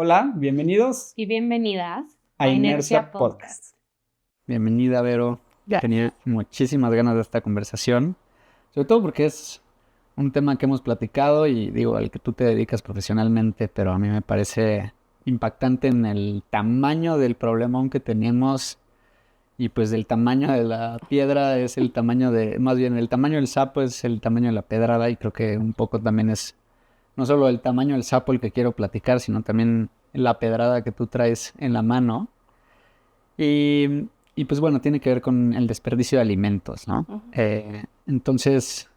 Hola, bienvenidos Y bienvenidas a Inercia Podcast. Bienvenida, Vero. Ya. Tenía muchísimas ganas de esta conversación, sobre todo porque es un tema que hemos platicado y digo, al que tú te dedicas profesionalmente, pero a mí me parece impactante en el tamaño del problemón que tenemos y pues del tamaño de la piedra es el tamaño más bien el tamaño del sapo es el tamaño de la pedrada y creo que un poco también es no solo el tamaño del sapo el que quiero platicar, sino también la pedrada que tú traes en la mano. Y pues bueno, tiene que ver con el desperdicio de alimentos, ¿no? Ujú. Entonces,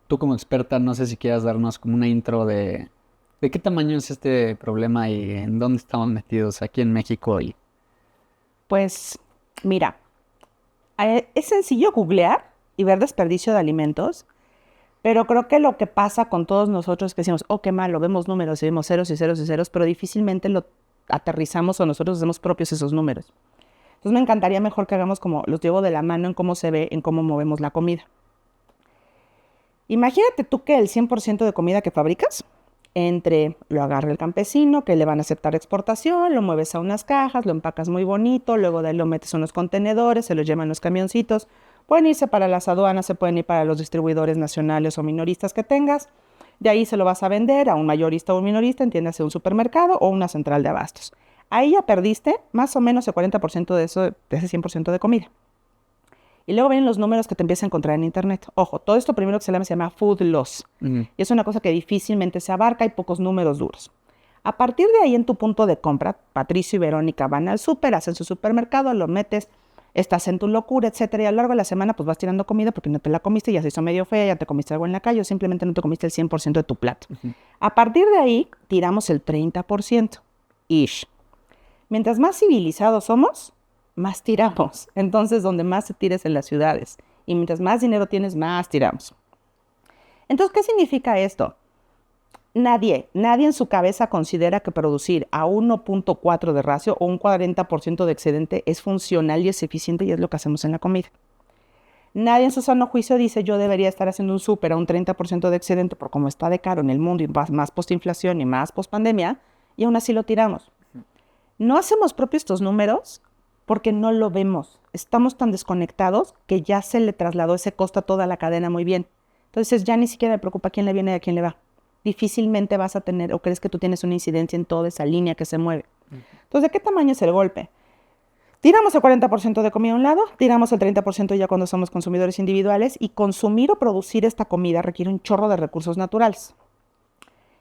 tú como experta, no sé si quieras darnos como una intro de qué tamaño es este problema y en dónde estamos metidos aquí en México. Pues mira, es sencillo googlear y ver desperdicio de alimentos, pero creo que lo que pasa con todos nosotros es que decimos, oh, qué malo, vemos números y vemos ceros y ceros y ceros, pero difícilmente lo aterrizamos o nosotros hacemos propios esos números. Entonces me encantaría mejor que hagamos como los llevo de la mano en cómo se ve, en cómo movemos la comida. Imagínate tú que el 100% de comida que fabricas, entre lo agarra el campesino, que le van a aceptar exportación, lo mueves a unas cajas, lo empacas muy bonito, luego de ahí lo metes en unos contenedores, se los llevan los camioncitos, pueden irse para las aduanas, se pueden ir para los distribuidores nacionales o minoristas que tengas, de ahí se lo vas a vender a un mayorista o un minorista, entiéndase un supermercado o una central de abastos. Ahí ya perdiste más o menos el 40% de ese 100% de comida. Y luego vienen los números que te empiezas a encontrar en internet. Ojo, todo esto primero que se llama food loss. Ujú. Y es una cosa que difícilmente se abarca, hay pocos números duros. A partir de ahí en tu punto de compra, Patricio y Verónica van al súper, hacen su supermercado, lo metes, estás en tu locura, etcétera, y a lo largo de la semana pues vas tirando comida porque no te la comiste, ya se hizo medio fea, ya te comiste algo en la calle o simplemente no te comiste el 100% de tu plato. Ujú. A partir de ahí tiramos el 30%. Ish. Mientras más civilizados somos, más tiramos. Entonces, donde más se tira es en las ciudades. Y mientras más dinero tienes, más tiramos. Entonces, ¿qué significa esto? Nadie en su cabeza considera que producir a 1.4 de ratio o un 40% de excedente es funcional y es eficiente y es lo que hacemos en la comida. Nadie en su sano juicio dice yo debería estar haciendo un súper a un 30% de excedente por cómo está de caro en el mundo y más postinflación y más postpandemia y aún así lo tiramos. No hacemos propios estos números porque no lo vemos. Estamos tan desconectados que ya se le trasladó ese costo a toda la cadena muy bien. Entonces ya ni siquiera me preocupa a quién le viene y a quién le va. Difícilmente vas a tener o crees que tú tienes una incidencia en toda esa línea que se mueve. Entonces, ¿de qué tamaño es el golpe? Tiramos el 40% de comida a un lado, tiramos el 30% ya cuando somos consumidores individuales y consumir o producir esta comida requiere un chorro de recursos naturales.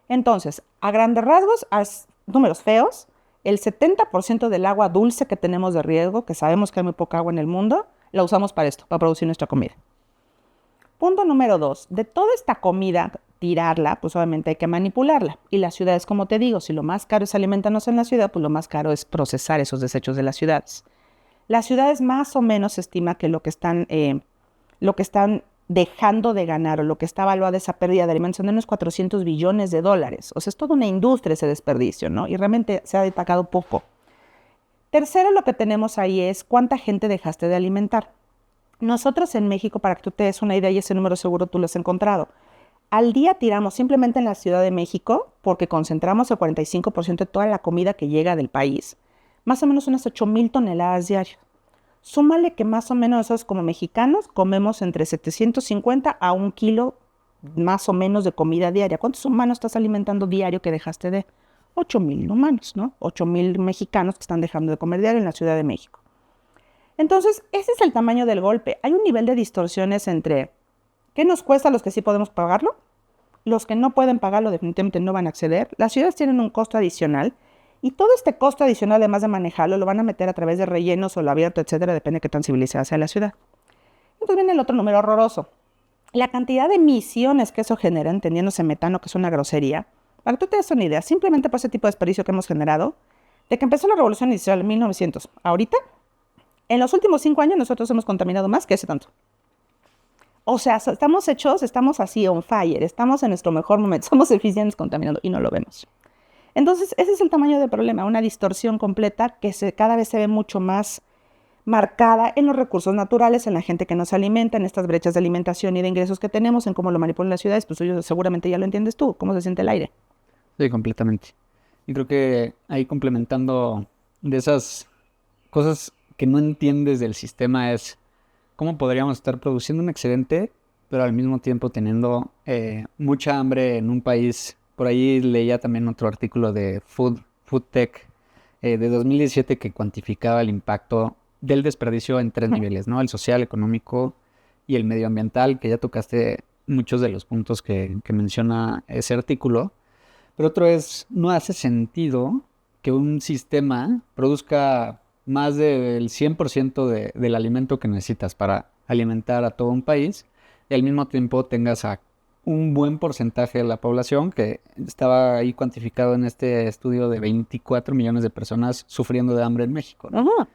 Entonces, a grandes rasgos, números feos, el 70% del agua dulce que tenemos de riego, que sabemos que hay muy poca agua en el mundo, la usamos para esto, para producir nuestra comida. Punto número 2, de toda esta comida, tirarla, pues obviamente hay que manipularla. Y las ciudades, como te digo, si lo más caro es alimentarnos en la ciudad, pues lo más caro es procesar esos desechos de las ciudades. Las ciudades más o menos se estima que lo que están dejando de ganar o lo que está evaluada esa pérdida de alimentos son unos 400 billones de dólares. O sea, es toda una industria ese desperdicio, ¿no? Y realmente se ha destacado poco. Tercero, lo que tenemos ahí es cuánta gente dejaste de alimentar. Nosotros en México, para que tú te des una idea, y ese número seguro tú lo has encontrado, al día tiramos simplemente en la Ciudad de México, porque concentramos el 45% de toda la comida que llega del país, más o menos unas 8,000 toneladas diarias. Súmale que más o menos nosotros como mexicanos comemos entre 750 a 1 kilo más o menos de comida diaria. ¿Cuántos humanos estás alimentando diario que dejaste de? 8,000 humanos, ¿no? 8,000 mexicanos que están dejando de comer diario en la Ciudad de México. Entonces, ese es el tamaño del golpe. Hay un nivel de distorsiones entre qué nos cuesta a los que sí podemos pagarlo, los que no pueden pagarlo definitivamente no van a acceder. Las ciudades tienen un costo adicional y todo este costo adicional, además de manejarlo, lo van a meter a través de rellenos o lo abierto, etcétera, depende de qué tan civilizada sea la ciudad. Entonces viene el otro número horroroso. La cantidad de emisiones que eso genera, entendiéndose metano, que es una grosería, para que tú te des una idea, simplemente por ese tipo de desperdicio que hemos generado, de que empezó la revolución industrial en 1900, ahorita, en los últimos 5 años nosotros hemos contaminado más que ese tanto. O sea, estamos así on fire, estamos en nuestro mejor momento, somos eficientes contaminando y no lo vemos. Entonces, ese es el tamaño del problema, una distorsión completa que cada vez se ve mucho más marcada en los recursos naturales, en la gente que nos alimenta, en estas brechas de alimentación y de ingresos que tenemos, en cómo lo manipulan las ciudades, pues seguramente ya lo entiendes tú, cómo se siente el aire. Sí, completamente. Y creo que ahí complementando de esas cosas que no entiendes del sistema es cómo podríamos estar produciendo un excedente, pero al mismo tiempo teniendo mucha hambre en un país. Por ahí leía también otro artículo de Food Tech de 2017 que cuantificaba el impacto del desperdicio en 3 niveles, ¿no? El social, económico y el medioambiental, que ya tocaste muchos de los puntos que menciona ese artículo. Pero otro es, no hace sentido que un sistema produzca más del 100% del alimento que necesitas para alimentar a todo un país y al mismo tiempo tengas a un buen porcentaje de la población que estaba ahí cuantificado en este estudio de 24 millones de personas sufriendo de hambre en México, ¿no? Ajá.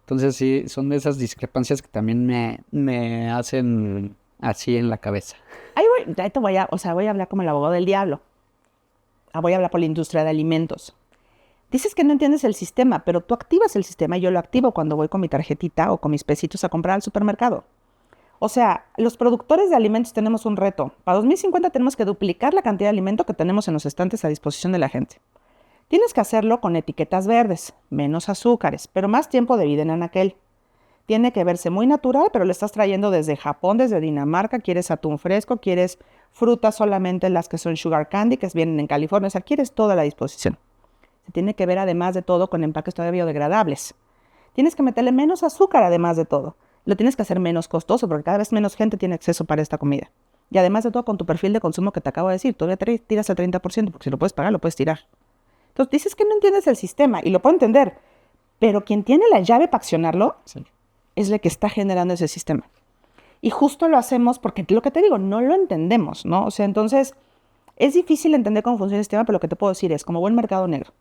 Entonces sí, son de esas discrepancias que también me hacen así en la cabeza. Ahí te voy a, o sea, voy a hablar como el abogado del diablo. Voy a hablar por la industria de alimentos. Dices que no entiendes el sistema, pero tú activas el sistema y yo lo activo cuando voy con mi tarjetita o con mis pesitos a comprar al supermercado. O sea, los productores de alimentos tenemos un reto. Para 2050 tenemos que duplicar la cantidad de alimento que tenemos en los estantes a disposición de la gente. Tienes que hacerlo con etiquetas verdes, menos azúcares, pero más tiempo de vida en anaquel. Tiene que verse muy natural, pero lo estás trayendo desde Japón, desde Dinamarca. Quieres atún fresco, quieres frutas solamente las que son sugar candy, que vienen en California. O sea, quieres toda la disposición. Se tiene que ver además de todo con empaques todavía biodegradables. Tienes que meterle menos azúcar además de todo. Lo tienes que hacer menos costoso porque cada vez menos gente tiene acceso para esta comida. Y además de todo con tu perfil de consumo que te acabo de decir, todavía tiras el 30% porque si lo puedes pagar, lo puedes tirar. Entonces dices que no entiendes el sistema y lo puedo entender, pero quien tiene la llave para accionarlo Sí. es el que está generando ese sistema. Y justo lo hacemos porque lo que te digo, no lo entendemos, ¿no? O sea, entonces es difícil entender cómo funciona el sistema, pero lo que te puedo decir es como buen mercado negro.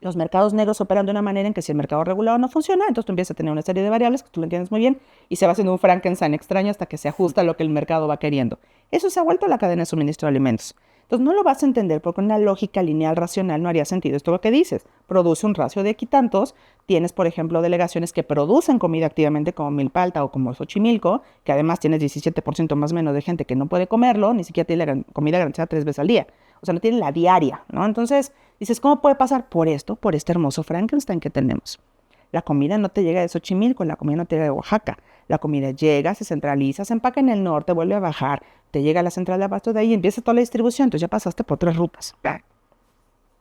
Los mercados negros operan de una manera en que si el mercado regulado no funciona, entonces tú empiezas a tener una serie de variables que tú lo entiendes muy bien y se va haciendo un Frankenstein extraño hasta que se ajusta a lo que el mercado va queriendo. Eso se ha vuelto la cadena de suministro de alimentos. Entonces no lo vas a entender porque una lógica lineal racional no haría sentido. Esto es lo que dices. Produce un ratio de equitantos. Tienes, por ejemplo, delegaciones que producen comida activamente como Milpalta o como Xochimilco, que además tienes 17% más o menos de gente que no puede comerlo, ni siquiera tiene la comida garantizada 3 veces al día. O sea, no tiene la diaria, ¿no? Entonces dices, ¿cómo puede pasar? Por esto, por este hermoso Frankenstein que tenemos. La comida no te llega de Xochimilco, la comida no te llega de Oaxaca. La comida llega, se centraliza, se empaca en el norte, vuelve a bajar, te llega a la central de abasto de ahí y empieza toda la distribución. Entonces ya pasaste por 3 rutas.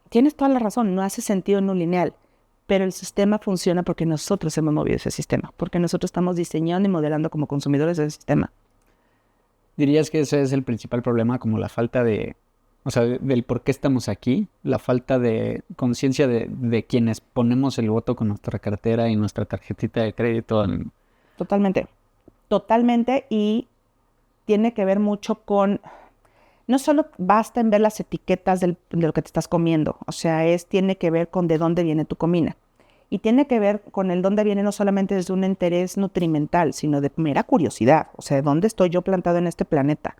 Tienes toda la razón, no hace sentido en un lineal, pero el sistema funciona porque nosotros hemos movido ese sistema, porque nosotros estamos diseñando y modelando como consumidores ese sistema. ¿Dirías que ese es el principal problema, como la falta de, o sea, del por qué estamos aquí, la falta de conciencia de quienes ponemos el voto con nuestra cartera y nuestra tarjetita de crédito? Totalmente, totalmente, y tiene que ver mucho con, no solo basta en ver las etiquetas de lo que te estás comiendo, o sea, tiene que ver con de dónde viene tu comida. Y tiene que ver con el dónde viene no solamente desde un interés nutrimental, sino de mera curiosidad, o sea, ¿dónde estoy yo plantado en este planeta?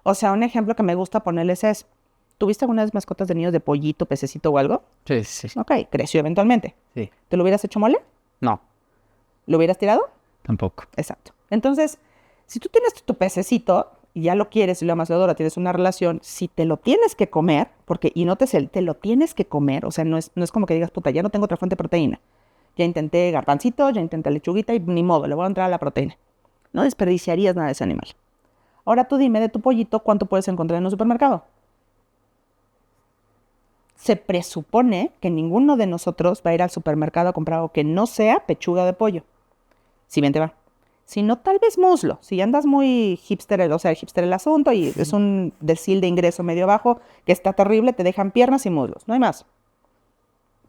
O sea, un ejemplo que me gusta ponerles es, ¿tuviste alguna vez mascotas de niños de pollito, pececito o algo? Sí, sí. Ok, creció eventualmente. Sí. ¿Te lo hubieras hecho mole? No, ¿Lo hubieras tirado? tampoco. Exacto. Entonces, si tú tienes tu pececito y ya lo quieres y lo amas, lo adoras, tienes una relación, si te lo tienes que comer, porque, y nótese, te lo tienes que comer, o sea, no es como que digas, puta, ya no tengo otra fuente de proteína. Ya intenté garbancito, ya intenté lechuguita y ni modo, le voy a entrar a la proteína. No desperdiciarías nada de ese animal. Ahora tú dime de tu pollito, ¿cuánto puedes encontrar en un supermercado? Se presupone que ninguno de nosotros va a ir al supermercado a comprar algo que no sea pechuga de pollo. Si bien te va. Si no, tal vez muslo. Si andas muy hipster, o sea, hipster el asunto y es un decil de ingreso medio bajo que está terrible, te dejan piernas y muslos. No hay más.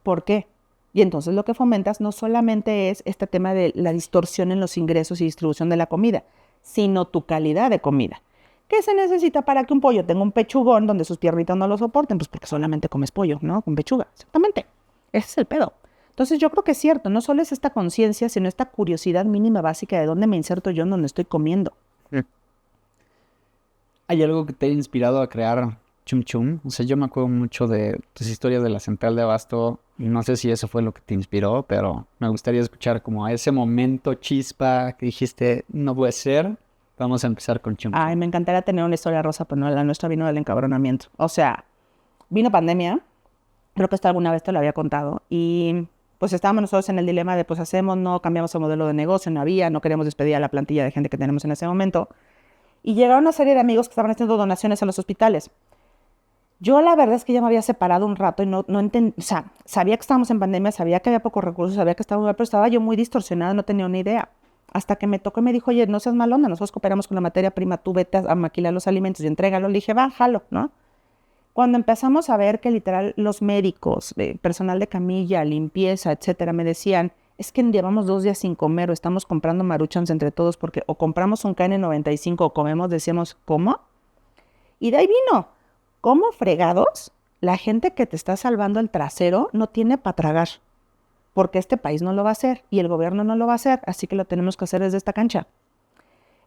¿Por qué? Y entonces lo que fomentas no solamente es este tema de la distorsión en los ingresos y distribución de la comida, sino tu calidad de comida. ¿Qué se necesita para que un pollo tenga un pechugón donde sus piernitas no lo soporten? Pues porque solamente comes pollo, ¿no? Con pechuga. Exactamente. Ese es el pedo. Entonces yo creo que es cierto, no solo es esta conciencia, sino esta curiosidad mínima básica de dónde me inserto yo en donde estoy comiendo. ¿Hay algo que te haya inspirado a crear Chum Chum? O sea, yo me acuerdo mucho de tus historias de la central de abasto y no sé si eso fue lo que te inspiró, pero me gustaría escuchar como a ese momento chispa que dijiste, no puede ser, vamos a empezar con Chum Chum. Ay, me encantaría tener una historia rosa, pero no, la nuestra vino del encabronamiento. O sea, vino pandemia Creo que esto alguna vez te lo había contado. Y pues estábamos nosotros en el dilema de pues hacemos, no cambiamos el modelo de negocio, no queríamos despedir a la plantilla de gente que tenemos en ese momento. Y llegaron una serie de amigos que estaban haciendo donaciones a los hospitales. Yo la verdad es que ya me había separado un rato y no entendía, o sea, sabía que estábamos en pandemia, sabía que había pocos recursos, sabía que estaba mal, pero estaba yo muy distorsionada, no tenía una idea. Hasta que me tocó y me dijo, oye, no seas mal onda, nosotros cooperamos con la materia prima, tú vete a maquilar los alimentos y entrégalo. Le dije, va, jalo, ¿no? Cuando empezamos a ver que literal los médicos, personal de camilla, limpieza, etcétera, me decían, es que llevamos 2 días sin comer o estamos comprando Maruchans entre todos porque o compramos un KN95 o comemos, decíamos, ¿cómo? Y de ahí vino, ¿cómo fregados? La gente que te está salvando el trasero no tiene para tragar, porque este país no lo va a hacer y el gobierno no lo va a hacer, así que lo tenemos que hacer desde esta cancha.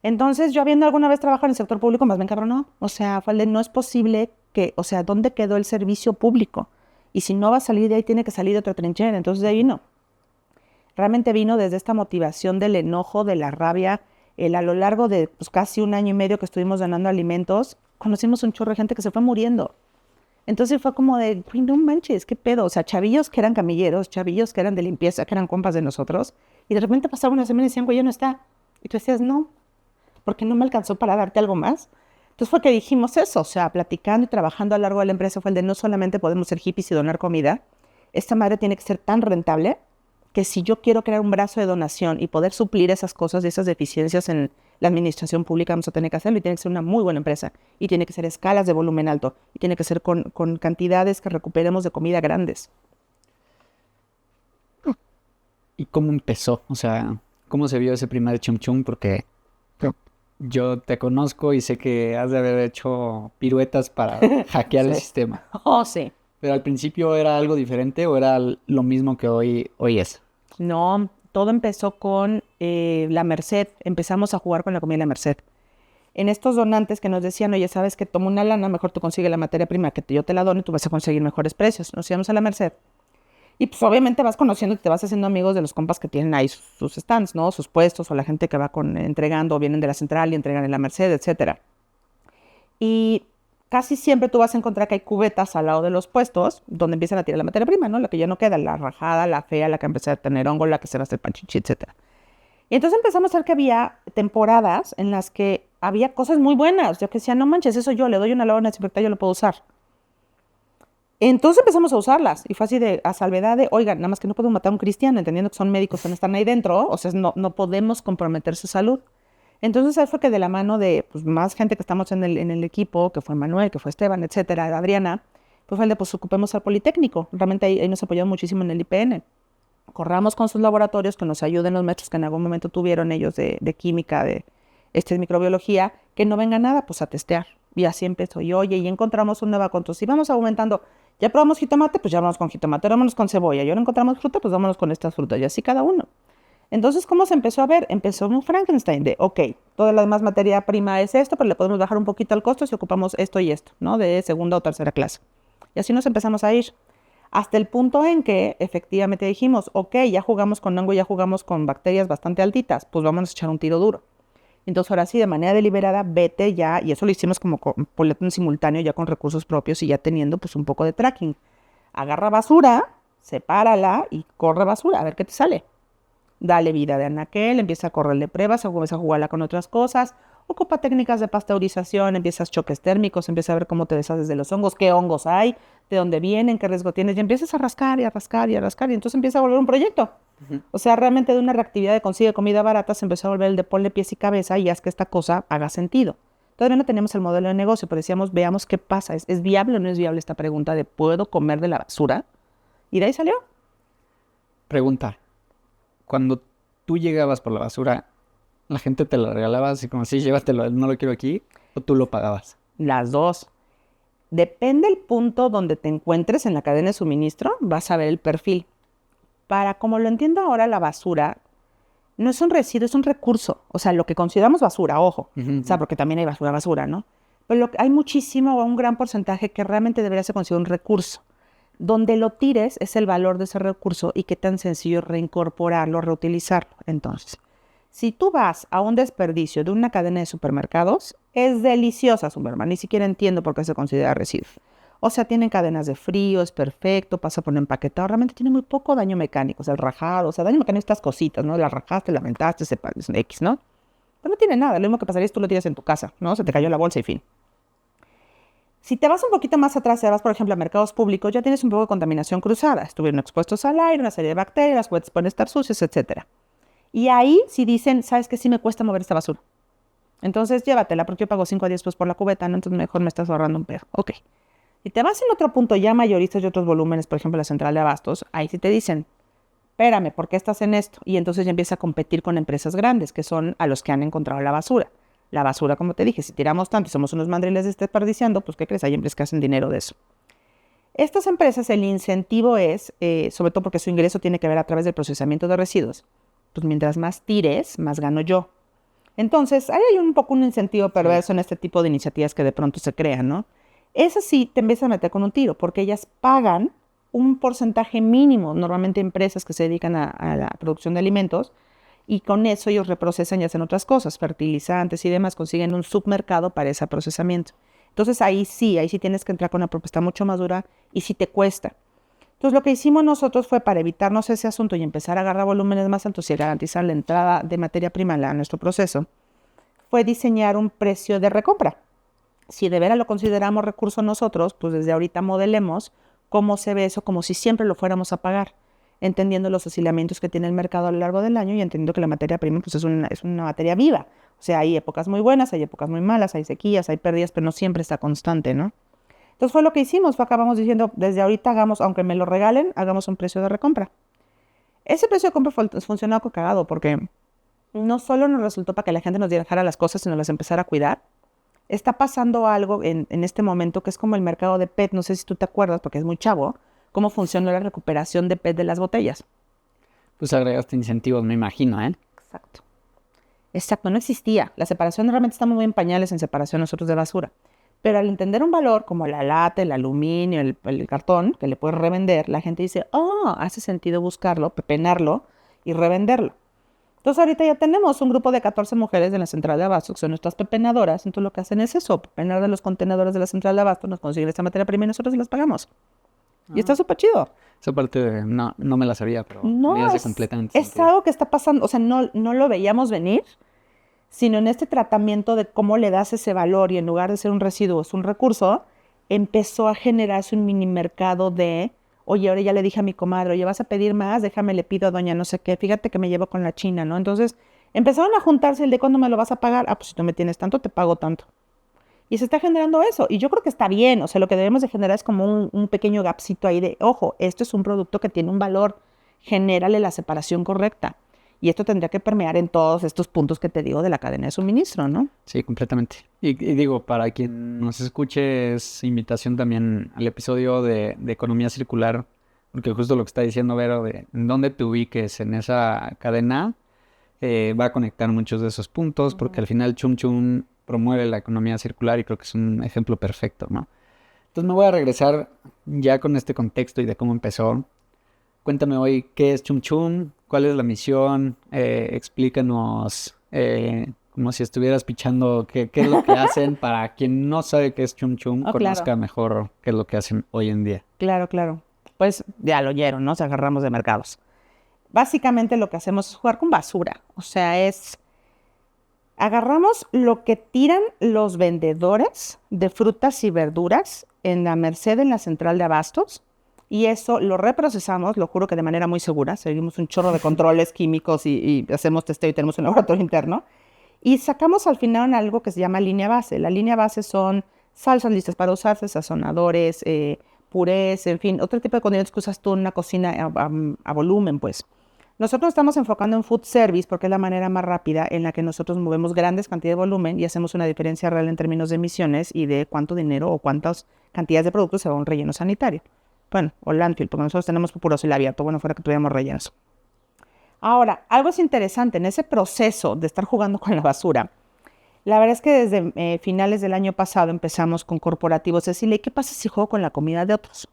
Entonces, yo habiendo alguna vez trabajado en el sector público, más me encabronó. O sea, fue el de no es posible que, o sea, ¿dónde quedó el servicio público? Y si no va a salir de ahí, tiene que salir de otra trinchera. Entonces, de ahí vino. Realmente vino desde esta motivación del enojo, de la rabia. A lo largo de pues, casi 1 año y medio que estuvimos donando alimentos, conocimos un chorro de gente que se fue muriendo. Entonces fue como de, "Güey, no manches, qué pedo". O sea, chavillos que eran camilleros, chavillos que eran de limpieza, que eran compas de nosotros. Y de repente pasaba una semana y decían, güey, ya no está. Y tú decías, no, porque no me alcanzó para darte algo más. Entonces fue que dijimos eso, o sea, platicando y trabajando a lo largo de la empresa fue el de no solamente podemos ser hippies y donar comida, esta madre tiene que ser tan rentable que si yo quiero crear un brazo de donación y poder suplir esas cosas y esas deficiencias en la administración pública, vamos a tener que hacerlo y tiene que ser una muy buena empresa y tiene que ser escalas de volumen alto y tiene que ser con cantidades que recuperemos de comida grandes. ¿Y cómo empezó? O sea, ¿cómo se vio ese primer Chum Chum? Porque yo te conozco y sé que has de haber hecho piruetas para hackear el Sí. sistema. Oh, sí. Pero al principio era algo diferente o era lo mismo que hoy es. No, todo empezó con la Merced. Empezamos a jugar con la comida de la Merced. En estos donantes que nos decían, oye, sabes que toma una lana, mejor tú consigues la materia prima que yo te la dono y tú vas a conseguir mejores precios. Nos íbamos a la Merced. Y pues obviamente vas conociendo y te vas haciendo amigos de los compas que tienen ahí sus stands, ¿no? Sus puestos o la gente que va entregando o vienen de la central y entregan en la Merced, etcétera. Y casi siempre tú vas a encontrar que hay cubetas al lado de los puestos donde empiezan a tirar la materia prima, ¿no? La que ya no queda, la rajada, la fea, la que empieza a tener hongo, la que se va a hacer panchichi, etcétera. Y entonces empezamos a ver que había temporadas en las que había cosas muy buenas. Yo que decía, no manches, eso yo le doy una lona desinfectada, yo lo puedo usar. Entonces empezamos a usarlas y fue así de a salvedad de, oigan, nada más que no podemos matar a un cristiano, entendiendo que son médicos que no están ahí dentro, o sea, no podemos comprometer su salud. Entonces ahí fue que de la mano de pues, más gente que estamos en el equipo, que fue Manuel, que fue Esteban, etcétera, Adriana, pues fue el de pues ocupemos al Politécnico. Realmente ahí nos apoyaron muchísimo en el IPN. Corramos con sus laboratorios, que nos ayuden los maestros que en algún momento tuvieron ellos de química, de microbiología, que no venga nada, pues a testear. Y así empezó. Y oye, y encontramos un nuevo control. Y vamos aumentando. Ya probamos jitomate, pues ya vamos con jitomate, ahora vámonos con cebolla. Y ahora encontramos fruta, pues vámonos con estas frutas. Y así cada uno. Entonces, ¿cómo se empezó a ver? Empezó un Frankenstein de, ok, toda la demás materia prima es esto, pero le podemos bajar un poquito el costo si ocupamos esto y esto, ¿no? De segunda o tercera clase. Y así nos empezamos a ir. Hasta el punto en que efectivamente dijimos, ok, ya jugamos con hongo, ya jugamos con bacterias bastante altitas, pues vamos a echar un tiro duro. Entonces ahora sí, de manera deliberada, vete ya, y eso lo hicimos como con boletín simultáneo, ya con recursos propios y ya teniendo pues un poco de tracking. Agarra basura, sepárala y corre basura, a ver qué te sale. Dale vida de anaquel, empieza a correrle pruebas, empieza a jugarla con otras cosas, ocupa técnicas de pasteurización, empiezas choques térmicos, empieza a ver cómo te deshaces de los hongos, qué hongos hay, de dónde vienen, qué riesgo tienes, y empiezas a rascar y a rascar y a rascar, y entonces empieza a volver un proyecto. O sea, realmente de una reactividad de consigue comida barata se empezó a volver el de ponle pies y cabeza y haz que esta cosa haga sentido. Todavía no tenemos el modelo de negocio, pero decíamos, veamos qué pasa. ¿Es viable o no es viable esta pregunta de ¿puedo comer de la basura? Y de ahí salió. Pregunta. Cuando tú llegabas por la basura, ¿la gente te la regalaba así como, sí, llévatelo, no lo quiero aquí? ¿O tú lo pagabas? Las dos. Depende del punto donde te encuentres en la cadena de suministro, vas a ver el perfil. Para como lo entiendo ahora, la basura no es un residuo, es un recurso. O sea, lo que consideramos basura, ojo. O sea, porque también hay basura, ¿no? Pero hay muchísimo o un gran porcentaje que realmente debería ser considerado un recurso. Donde lo tires es el valor de ese recurso y qué tan sencillo es reincorporarlo, reutilizarlo. Entonces, si tú vas a un desperdicio de una cadena de supermercados, es deliciosa, Superman. Ni siquiera entiendo por qué se considera residuo. O sea, tienen cadenas de frío, es perfecto, pasa por un empaquetado, realmente tiene muy poco daño mecánico, o sea, el rajado, o sea, daño mecánico estas cositas, ¿no? La rajaste, la mentaste, es un X, ¿no? Pero no tiene nada, lo mismo que pasaría es tú lo tienes en tu casa, ¿no? Se te cayó la bolsa y fin. Si te vas un poquito más atrás, te vas, por ejemplo, a mercados públicos, ya tienes un poco de contaminación cruzada. Estuvieron expuestos al aire, una serie de bacterias, pueden estar sucios, etcétera. Y ahí sí dicen, ¿sabes qué? Sí me cuesta mover esta basura. Entonces llévatela, porque yo pago 5 a 10 pesos por la cubeta, ¿no? Entonces mejor me estás ahorrando un pedo. Ok. Si te vas en otro punto ya mayoristas y otros volúmenes, por ejemplo, la central de abastos, ahí sí te dicen, espérame, ¿por qué estás en esto? Y entonces ya empieza a competir con empresas grandes, que son a los que han encontrado la basura. La basura, como te dije, si tiramos tanto y somos unos mandriles desperdiciando, pues ¿qué crees? Hay empresas que hacen dinero de eso. Estas empresas, el incentivo es, sobre todo porque su ingreso tiene que ver a través del procesamiento de residuos, pues mientras más tires, más gano yo. Entonces, ahí hay un poco un incentivo perverso en este tipo de iniciativas que de pronto se crean, ¿no? Esas sí te empiezas a meter con un tiro, porque ellas pagan un porcentaje mínimo, normalmente empresas que se dedican a la producción de alimentos, y con eso ellos reprocesan y hacen otras cosas, fertilizantes y demás, consiguen un submercado para ese procesamiento. Entonces ahí sí tienes que entrar con una propuesta mucho más dura y sí te cuesta. Entonces lo que hicimos nosotros fue para evitarnos ese asunto y empezar a agarrar volúmenes más altos y garantizar la entrada de materia prima a nuestro proceso, fue diseñar un precio de recompra. Si de veras lo consideramos recurso nosotros, pues desde ahorita modelemos cómo se ve eso, como si siempre lo fuéramos a pagar, entendiendo los oscilamientos que tiene el mercado a lo largo del año y entendiendo que la materia prima pues es una materia viva. O sea, hay épocas muy buenas, hay épocas muy malas, hay sequías, hay pérdidas, pero no siempre está constante, ¿no? Entonces fue lo que hicimos, acabamos diciendo, desde ahorita hagamos, aunque me lo regalen, hagamos un precio de recompra. Ese precio de compra funcionó algo cagado porque no solo nos resultó para que la gente nos dejara las cosas, sino las empezara a cuidar. Está pasando algo en este momento que es como el mercado de PET, no sé si tú te acuerdas, porque es muy chavo, cómo funcionó la recuperación de PET de las botellas. Pues agregaste incentivos, me imagino, ¿eh? Exacto. Exacto, no existía. La separación realmente estamos muy en pañales en separación nosotros de basura. Pero al entender un valor como la lata, el aluminio, el cartón, que le puedes revender, la gente dice, oh, hace sentido buscarlo, pepenarlo y revenderlo. Entonces ahorita ya tenemos un grupo de 14 mujeres de la central de abastos, que son nuestras pepenadoras. Entonces lo que hacen es eso, pepenar de los contenedores de la central de abastos, nos consiguen esta materia prima y nosotros las pagamos. Y está súper chido. Esa parte no me la sabía, pero No, me hace completamente es sentido. algo que está pasando, o sea, no lo veíamos venir, sino en este tratamiento de cómo le das ese valor y en lugar de ser un residuo, es un recurso, empezó a generarse un mini mercado de, oye, ahora ya le dije a mi comadre, oye, ¿vas a pedir más? Déjame, le pido a doña no sé qué, fíjate que me llevo con la china, ¿no? Entonces, empezaron a juntarse el de cuándo me lo vas a pagar, ah, pues si tú me tienes tanto, te pago tanto. Y se está generando eso, y yo creo que está bien, o sea, lo que debemos de generar es como un pequeño gapcito ahí de, ojo, esto es un producto que tiene un valor, genérale la separación correcta. Y esto tendría que permear en todos estos puntos que te digo de la cadena de suministro, ¿no? Sí, completamente. Y digo, para quien nos escuche, es invitación también al episodio de economía circular, porque justo lo que está diciendo Vero, de en dónde te ubiques en esa cadena, va a conectar muchos de esos puntos, porque al final Chum Chum promueve la economía circular y creo que es un ejemplo perfecto, ¿no? Entonces me voy a regresar ya con este contexto y de cómo empezó. Cuéntame hoy qué es Chum Chum, cuál es la misión, explícanos como si estuvieras pichando qué es lo que hacen para quien no sabe qué es Chum Chum, conozca claro. mejor qué es lo que hacen hoy en día. Claro, claro. Pues ya lo oyeron, ¿no? Se agarramos de mercados. Básicamente lo que hacemos es jugar con basura. O sea, agarramos lo que tiran los vendedores de frutas y verduras en la Merced, en la central de abastos, y eso lo reprocesamos, lo juro que de manera muy segura. Seguimos un chorro de controles químicos y hacemos testeo y tenemos un laboratorio interno. Y sacamos al final algo que se llama línea base. La línea base son salsas listas para usarse, sazonadores, purés, en fin, otro tipo de condimentos que usas tú en una cocina a volumen, pues. Nosotros estamos enfocando en food service porque es la manera más rápida en la que nosotros movemos grandes cantidades de volumen y hacemos una diferencia real en términos de emisiones y de cuánto dinero o cuántas cantidades de productos se va a un relleno sanitario. Bueno, o landfill, porque nosotros tenemos puro cielo abierto, bueno, fuera que tuviéramos rellenos. Ahora, algo es interesante, en ese proceso de estar jugando con la basura, la verdad es que desde finales del año pasado empezamos con corporativos a decirle, ¿qué pasa si juego con la comida de otros?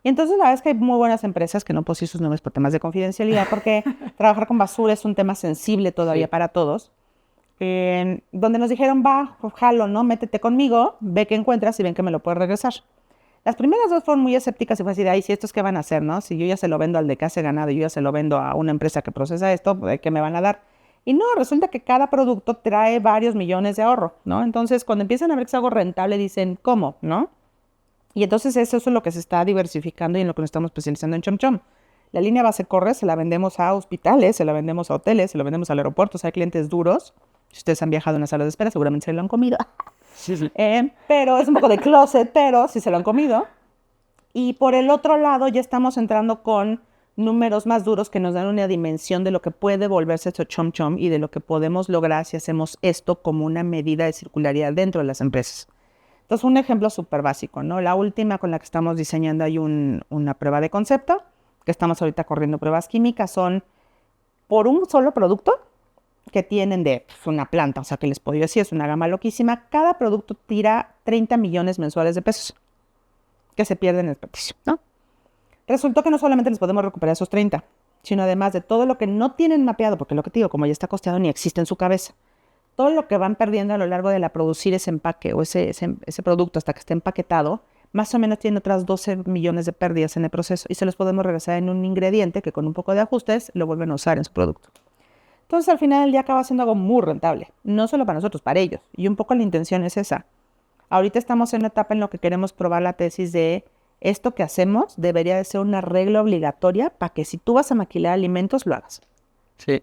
Y entonces la verdad es que hay muy buenas empresas, que no puedo decir sus nombres por temas de confidencialidad, porque trabajar con basura es un tema sensible todavía para todos, donde nos dijeron, va, jalo, ¿no? Métete conmigo, ve qué encuentras y ven que me lo puedes regresar. Las primeras dos fueron muy escépticas y fue así de, ay, si estos qué van a hacer, ¿no? Si yo ya se lo vendo al de que hace ganado y yo ya se lo vendo a una empresa que procesa esto, pues, ¿qué me van a dar? Y no, resulta que cada producto trae varios millones de ahorro, ¿no? Entonces, cuando empiezan a ver que es algo rentable, dicen, ¿cómo? ¿No? Y entonces eso es lo que se está diversificando y en lo que nos estamos especializando en Chom Chom. La línea base corre, se la vendemos a hospitales, se la vendemos a hoteles, se la vendemos al aeropuerto, o sea, hay clientes duros. Si ustedes han viajado a una sala de espera, seguramente se lo han comido. Sí. Pero es un poco de closet, pero sí se lo han comido. Y por el otro lado ya estamos entrando con números más duros que nos dan una dimensión de lo que puede volverse esto Chom Chom y de lo que podemos lograr si hacemos esto como una medida de circularidad dentro de las empresas. Entonces, un ejemplo súper básico, ¿no? La última con la que estamos diseñando hay una prueba de concepto, que estamos ahorita corriendo pruebas químicas, son por un solo producto que tienen de una planta, o sea, que les puedo decir, es una gama loquísima. Cada producto tira 30 millones mensuales de pesos que se pierden en el desperdicio, ¿no? Resultó que no solamente les podemos recuperar esos 30, sino además de todo lo que no tienen mapeado, porque lo que te digo, como ya está costeado, ni existe en su cabeza. Todo lo que van perdiendo a lo largo de la producir ese empaque o ese producto hasta que esté empaquetado, más o menos tiene otras 12 millones de pérdidas en el proceso y se los podemos regresar en un ingrediente que con un poco de ajustes lo vuelven a usar en su producto. Entonces al final del día acaba siendo algo muy rentable, no solo para nosotros, para ellos. Y un poco la intención es esa. Ahorita estamos en una etapa en la que queremos probar la tesis de esto que hacemos debería de ser una regla obligatoria para que si tú vas a maquilar alimentos lo hagas. Sí.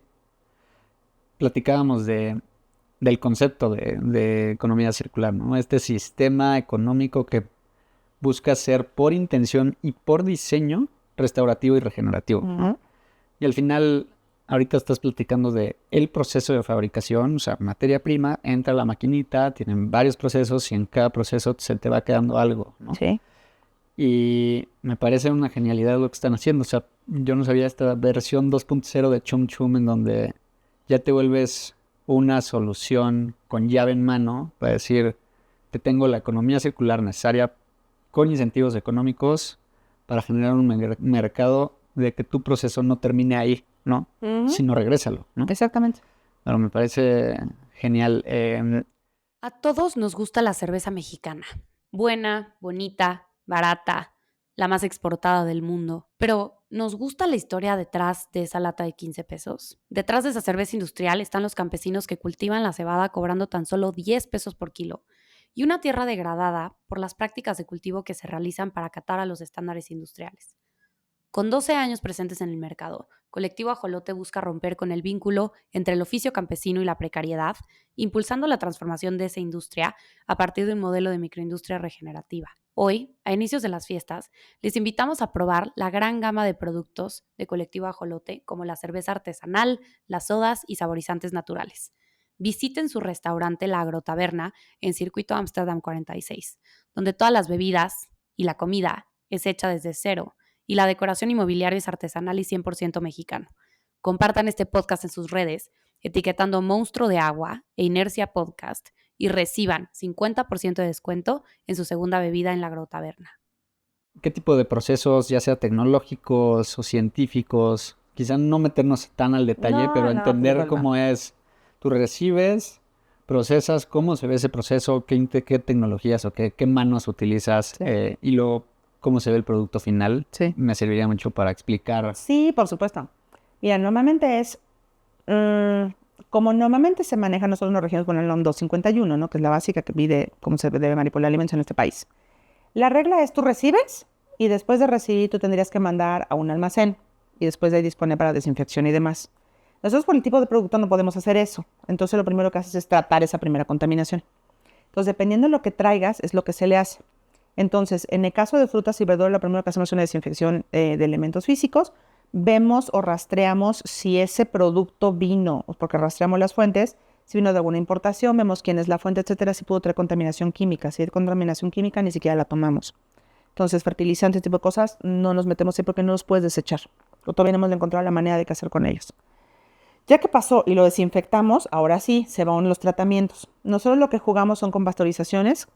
Platicábamos del concepto de economía circular, ¿no? Este sistema económico que busca ser por intención y por diseño restaurativo y regenerativo. Uh-huh. Y al final, ahorita estás platicando de el proceso de fabricación, o sea, materia prima, entra a la maquinita, tienen varios procesos y en cada proceso se te va quedando algo, ¿no? Sí. Y me parece una genialidad lo que están haciendo. O sea, yo no sabía esta versión 2.0 de Chum Chum en donde ya te vuelves una solución con llave en mano para decir, te tengo la economía circular necesaria con incentivos económicos para generar un mercado de que tu proceso no termine ahí, ¿no? Uh-huh. Sino regrésalo, ¿no? Exactamente. Pero me parece genial. A todos nos gusta la cerveza mexicana. Buena, bonita, barata, la más exportada del mundo. Pero, ¿nos gusta la historia detrás de esa lata de 15 pesos? Detrás de esa cerveza industrial están los campesinos que cultivan la cebada cobrando tan solo 10 pesos por kilo y una tierra degradada por las prácticas de cultivo que se realizan para acatar a los estándares industriales. Con 12 años presentes en el mercado, Colectivo Ajolote busca romper con el vínculo entre el oficio campesino y la precariedad, impulsando la transformación de esa industria a partir de un modelo de microindustria regenerativa. Hoy, a inicios de las fiestas, les invitamos a probar la gran gama de productos de Colectivo Ajolote, como la cerveza artesanal, las sodas y saborizantes naturales. Visiten su restaurante La Agrotaberna en Circuito Amsterdam 46, donde todas las bebidas y la comida es hecha desde cero y la decoración inmobiliaria es artesanal y 100% mexicano. Compartan este podcast en sus redes, etiquetando Monstruo de Agua e Inercia Podcast y reciban 50% de descuento en su segunda bebida en La Agrotaberna. ¿Qué tipo de procesos, ya sea tecnológicos o científicos? Quizá no meternos tan al detalle, pero entender cómo es. Tú recibes, procesas, cómo se ve ese proceso, qué tecnologías o qué manos utilizas, Sí. Y luego cómo se ve el producto final. Sí. Me serviría mucho para explicar. Sí, por supuesto. Mira, normalmente es, como normalmente se maneja, nosotros nos regimos con el NOM 251, ¿no? Que es la básica que mide cómo se debe manipular alimentos en este país. La regla es tú recibes y después de recibir tú tendrías que mandar a un almacén y después de ahí dispone para desinfección y demás. Nosotros por el tipo de producto no podemos hacer eso. Entonces lo primero que haces es tratar esa primera contaminación. Entonces dependiendo de lo que traigas es lo que se le hace. Entonces en el caso de frutas y verduras lo primero que hacemos es una desinfección de elementos físicos. Vemos o rastreamos si ese producto vino, porque rastreamos las fuentes, si vino de alguna importación, vemos quién es la fuente, etcétera, si pudo traer contaminación química. Si hay contaminación química ni siquiera la tomamos. Entonces fertilizantes, tipo de cosas, no nos metemos ahí porque no los puedes desechar. O todavía no hemos encontrado la manera de qué hacer con ellos. Ya que pasó y lo desinfectamos, ahora sí, se van los tratamientos. Nosotros lo que jugamos son con pasteurizaciones.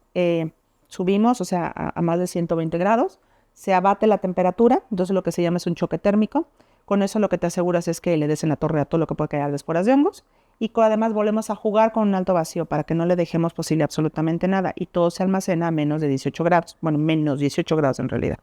Subimos, o sea, a más de 120 grados. Se abate la temperatura, entonces lo que se llama es un choque térmico. Con eso lo que te aseguras es que le des en la torre a todo lo que puede caer de esporas de hongos. y además volvemos a jugar con un alto vacío para que no le dejemos posible absolutamente nada y todo se almacena a menos de 18 grados, bueno, menos 18 grados en realidad.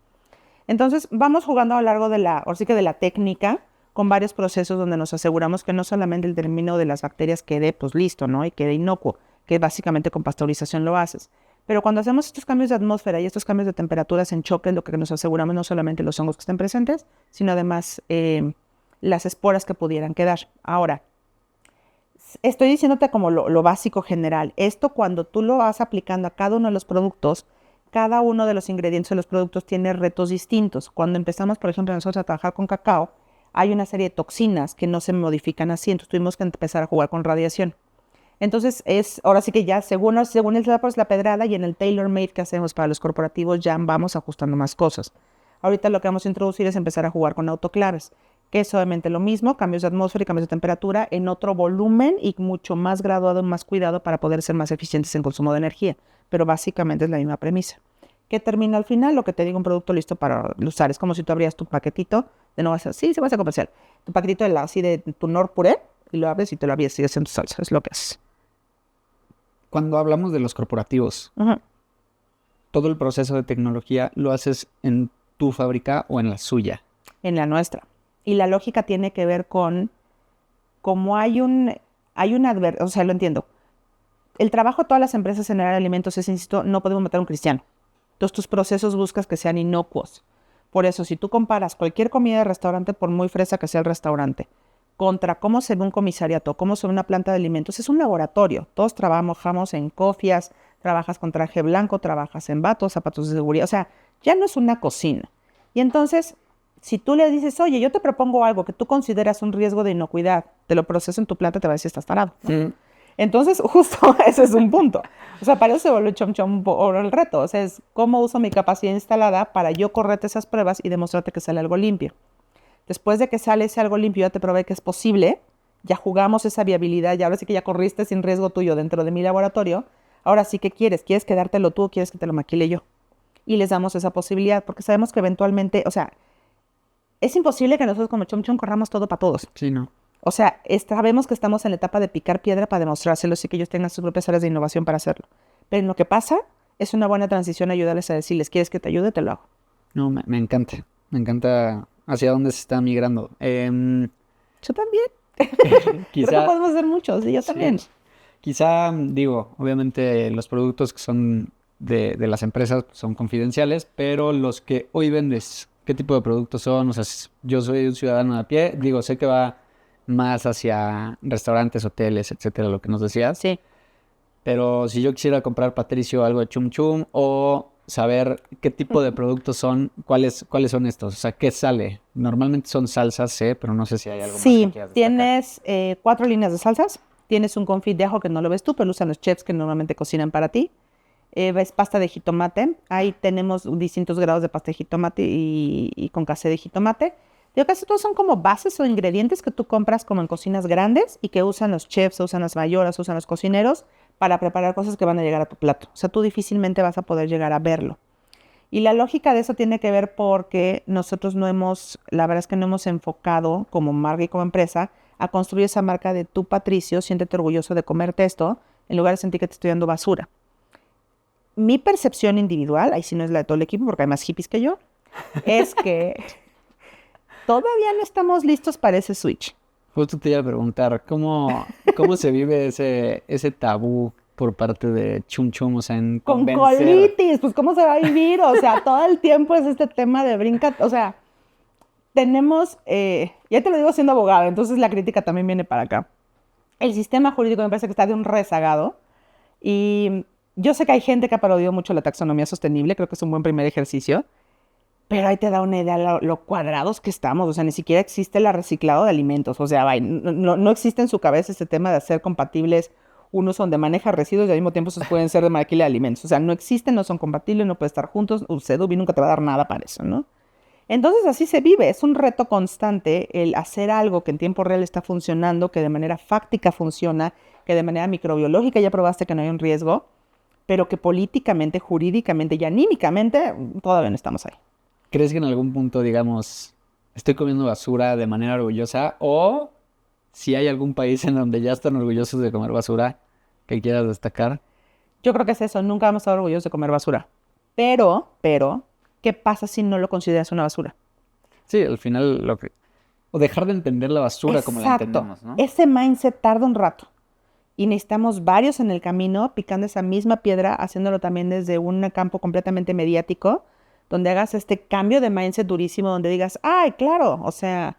Entonces vamos jugando a lo largo de ahora sí que de la técnica con varios procesos donde nos aseguramos que no solamente el término de las bacterias quede pues listo, ¿no? Y quede inocuo, que básicamente con pasteurización lo haces. Pero cuando hacemos estos cambios de atmósfera y estos cambios de temperaturas en choque, lo que nos aseguramos no solamente los hongos que estén presentes, sino además las esporas que pudieran quedar. Ahora, estoy diciéndote como lo básico general. Esto cuando tú lo vas aplicando a cada uno de los productos, cada uno de los ingredientes de los productos tiene retos distintos. Cuando empezamos, por ejemplo, nosotros a trabajar con cacao, hay una serie de toxinas que no se modifican así, entonces tuvimos que empezar a jugar con radiación. Entonces, ahora sí que ya según la pedrada y en el tailor-made que hacemos para los corporativos ya vamos ajustando más cosas. Ahorita lo que vamos a introducir es empezar a jugar con autoclaves, que es obviamente lo mismo, cambios de atmósfera y cambios de temperatura en otro volumen y mucho más graduado, más cuidado para poder ser más eficientes en consumo de energía. Pero básicamente es la misma premisa. ¿Qué termina al final? Lo que te digo, un producto listo para usar. Es como si tú abrías tu paquetito, de nuevo, sí, se va a hacer comercial. Tu paquetito así de tu Nor puré y lo abres y te lo abres y sigues en tu salsa. Es lo que es. Cuando hablamos de los corporativos, todo el proceso de tecnología lo haces en tu fábrica o en la suya. En la nuestra. Y la lógica tiene que ver con cómo o sea, lo entiendo. El trabajo de todas las empresas en generar alimentos es, insisto, no podemos matar a un cristiano. Entonces tus procesos buscas que sean inocuos. Por eso, si tú comparas cualquier comida de restaurante, por muy fresa que sea el restaurante, contra cómo se ve un comisariato, cómo se ve una planta de alimentos, es un laboratorio. Todos trabajamos en cofias, trabajas con traje blanco, trabajas en batos, zapatos de seguridad. O sea, ya no es una cocina. Y entonces, si tú le dices, oye, yo te propongo algo que tú consideras un riesgo de inocuidad, te lo proceso en tu planta, te va a decir, estás tarado, ¿no? Entonces, justo ese es un punto. O sea, para eso se vuelve chom por el reto. O sea, es cómo uso mi capacidad instalada para yo correrte esas pruebas y demostrarte que sale algo limpio. Después de que sale ese algo limpio, ya te probé que es posible, ya jugamos esa viabilidad, ya ahora sí que ya corriste sin riesgo tuyo dentro de mi laboratorio. Ahora sí, ¿qué quieres? ¿Quieres quedártelo tú o quieres que te lo maquile yo? Y les damos esa posibilidad, porque sabemos que eventualmente, o sea, es imposible que nosotros como chom corramos todo para todos. Sí, ¿no? O sea, sabemos que estamos en la etapa de picar piedra para demostrárselo y que ellos tengan sus propias áreas de innovación para hacerlo. Pero en lo que pasa, es una buena transición ayudarles a decirles, ¿quieres que te ayude? Te lo hago. No, me encanta. Me encanta hacia dónde se está migrando. Yo también. Quizá, Creo que podemos hacer muchos, y yo también. Quizá, digo, obviamente los productos que son de las empresas son confidenciales, pero los que hoy vendes, ¿qué tipo de productos son? O sea, yo soy un ciudadano a pie, digo, sé que va más hacia restaurantes, hoteles, etcétera, lo que nos decías. Sí. Pero si yo quisiera comprar, Patricio, algo de Chum Chum o saber qué tipo de productos son, ¿cuáles son estos? O sea, ¿qué sale? Normalmente son salsas, sé, pero no sé si hay algo más que quieras destacar. Tienes 4 líneas de salsas. Tienes un confit de ajo que no lo ves tú, pero lo usan los chefs que normalmente cocinan para ti. Ves pasta de jitomate. Ahí tenemos distintos grados de pasta de jitomate y con casé de jitomate. Digo, casi todos son como bases o ingredientes que tú compras como en cocinas grandes y que usan los chefs, usan las mayoras, usan los cocineros para preparar cosas que van a llegar a tu plato. O sea, tú difícilmente vas a poder llegar a verlo. Y la lógica de eso tiene que ver porque nosotros la verdad es que no hemos enfocado como marca y como empresa a construir esa marca de tú, Patricio, siéntete orgulloso de comerte esto, en lugar de sentir que te estoy dando basura. Mi percepción individual, ahí sí no es la de todo el equipo porque hay más hippies que yo, es que todavía no estamos listos para ese switch. Justo te iba a preguntar, ¿cómo se vive ese tabú por parte de Chum Chum? O sea, en con convencer... colitis, pues ¿cómo se va a vivir? O sea, todo el tiempo es este tema de brinca, o sea, tenemos, ya te lo digo siendo abogada, entonces la crítica también viene para acá. El sistema jurídico me parece que está de un rezagado y yo sé que hay gente que ha parodiado mucho la taxonomía sostenible, creo que es un buen primer ejercicio, pero ahí te da una idea lo cuadrados que estamos, o sea, ni siquiera existe el reciclado de alimentos, o sea, no existe en su cabeza este tema de hacer compatibles unos son de maneja residuos y al mismo tiempo esos pueden ser de maquila de alimentos, o sea, no existen, no son compatibles, no pueden estar juntos, CEDUBI nunca te va a dar nada para eso, ¿no? Entonces así se vive, es un reto constante el hacer algo que en tiempo real está funcionando, que de manera fáctica funciona, que de manera microbiológica ya probaste que no hay un riesgo, pero que políticamente, jurídicamente y anímicamente todavía no estamos ahí. ¿Crees que en algún punto, digamos, estoy comiendo basura de manera orgullosa o si hay algún país en donde ya están orgullosos de comer basura que quieras destacar. Yo creo que es eso, nunca vamos a estar orgullosos de comer basura. Pero, ¿qué pasa si no lo consideras una basura? Sí, al final o dejar de entender la basura como la entendemos, ¿no? Ese mindset tarda un rato. Y necesitamos varios en el camino picando esa misma piedra, haciéndolo también desde un campo completamente mediático, donde hagas este cambio de mindset durísimo, donde digas, ay, claro, o sea,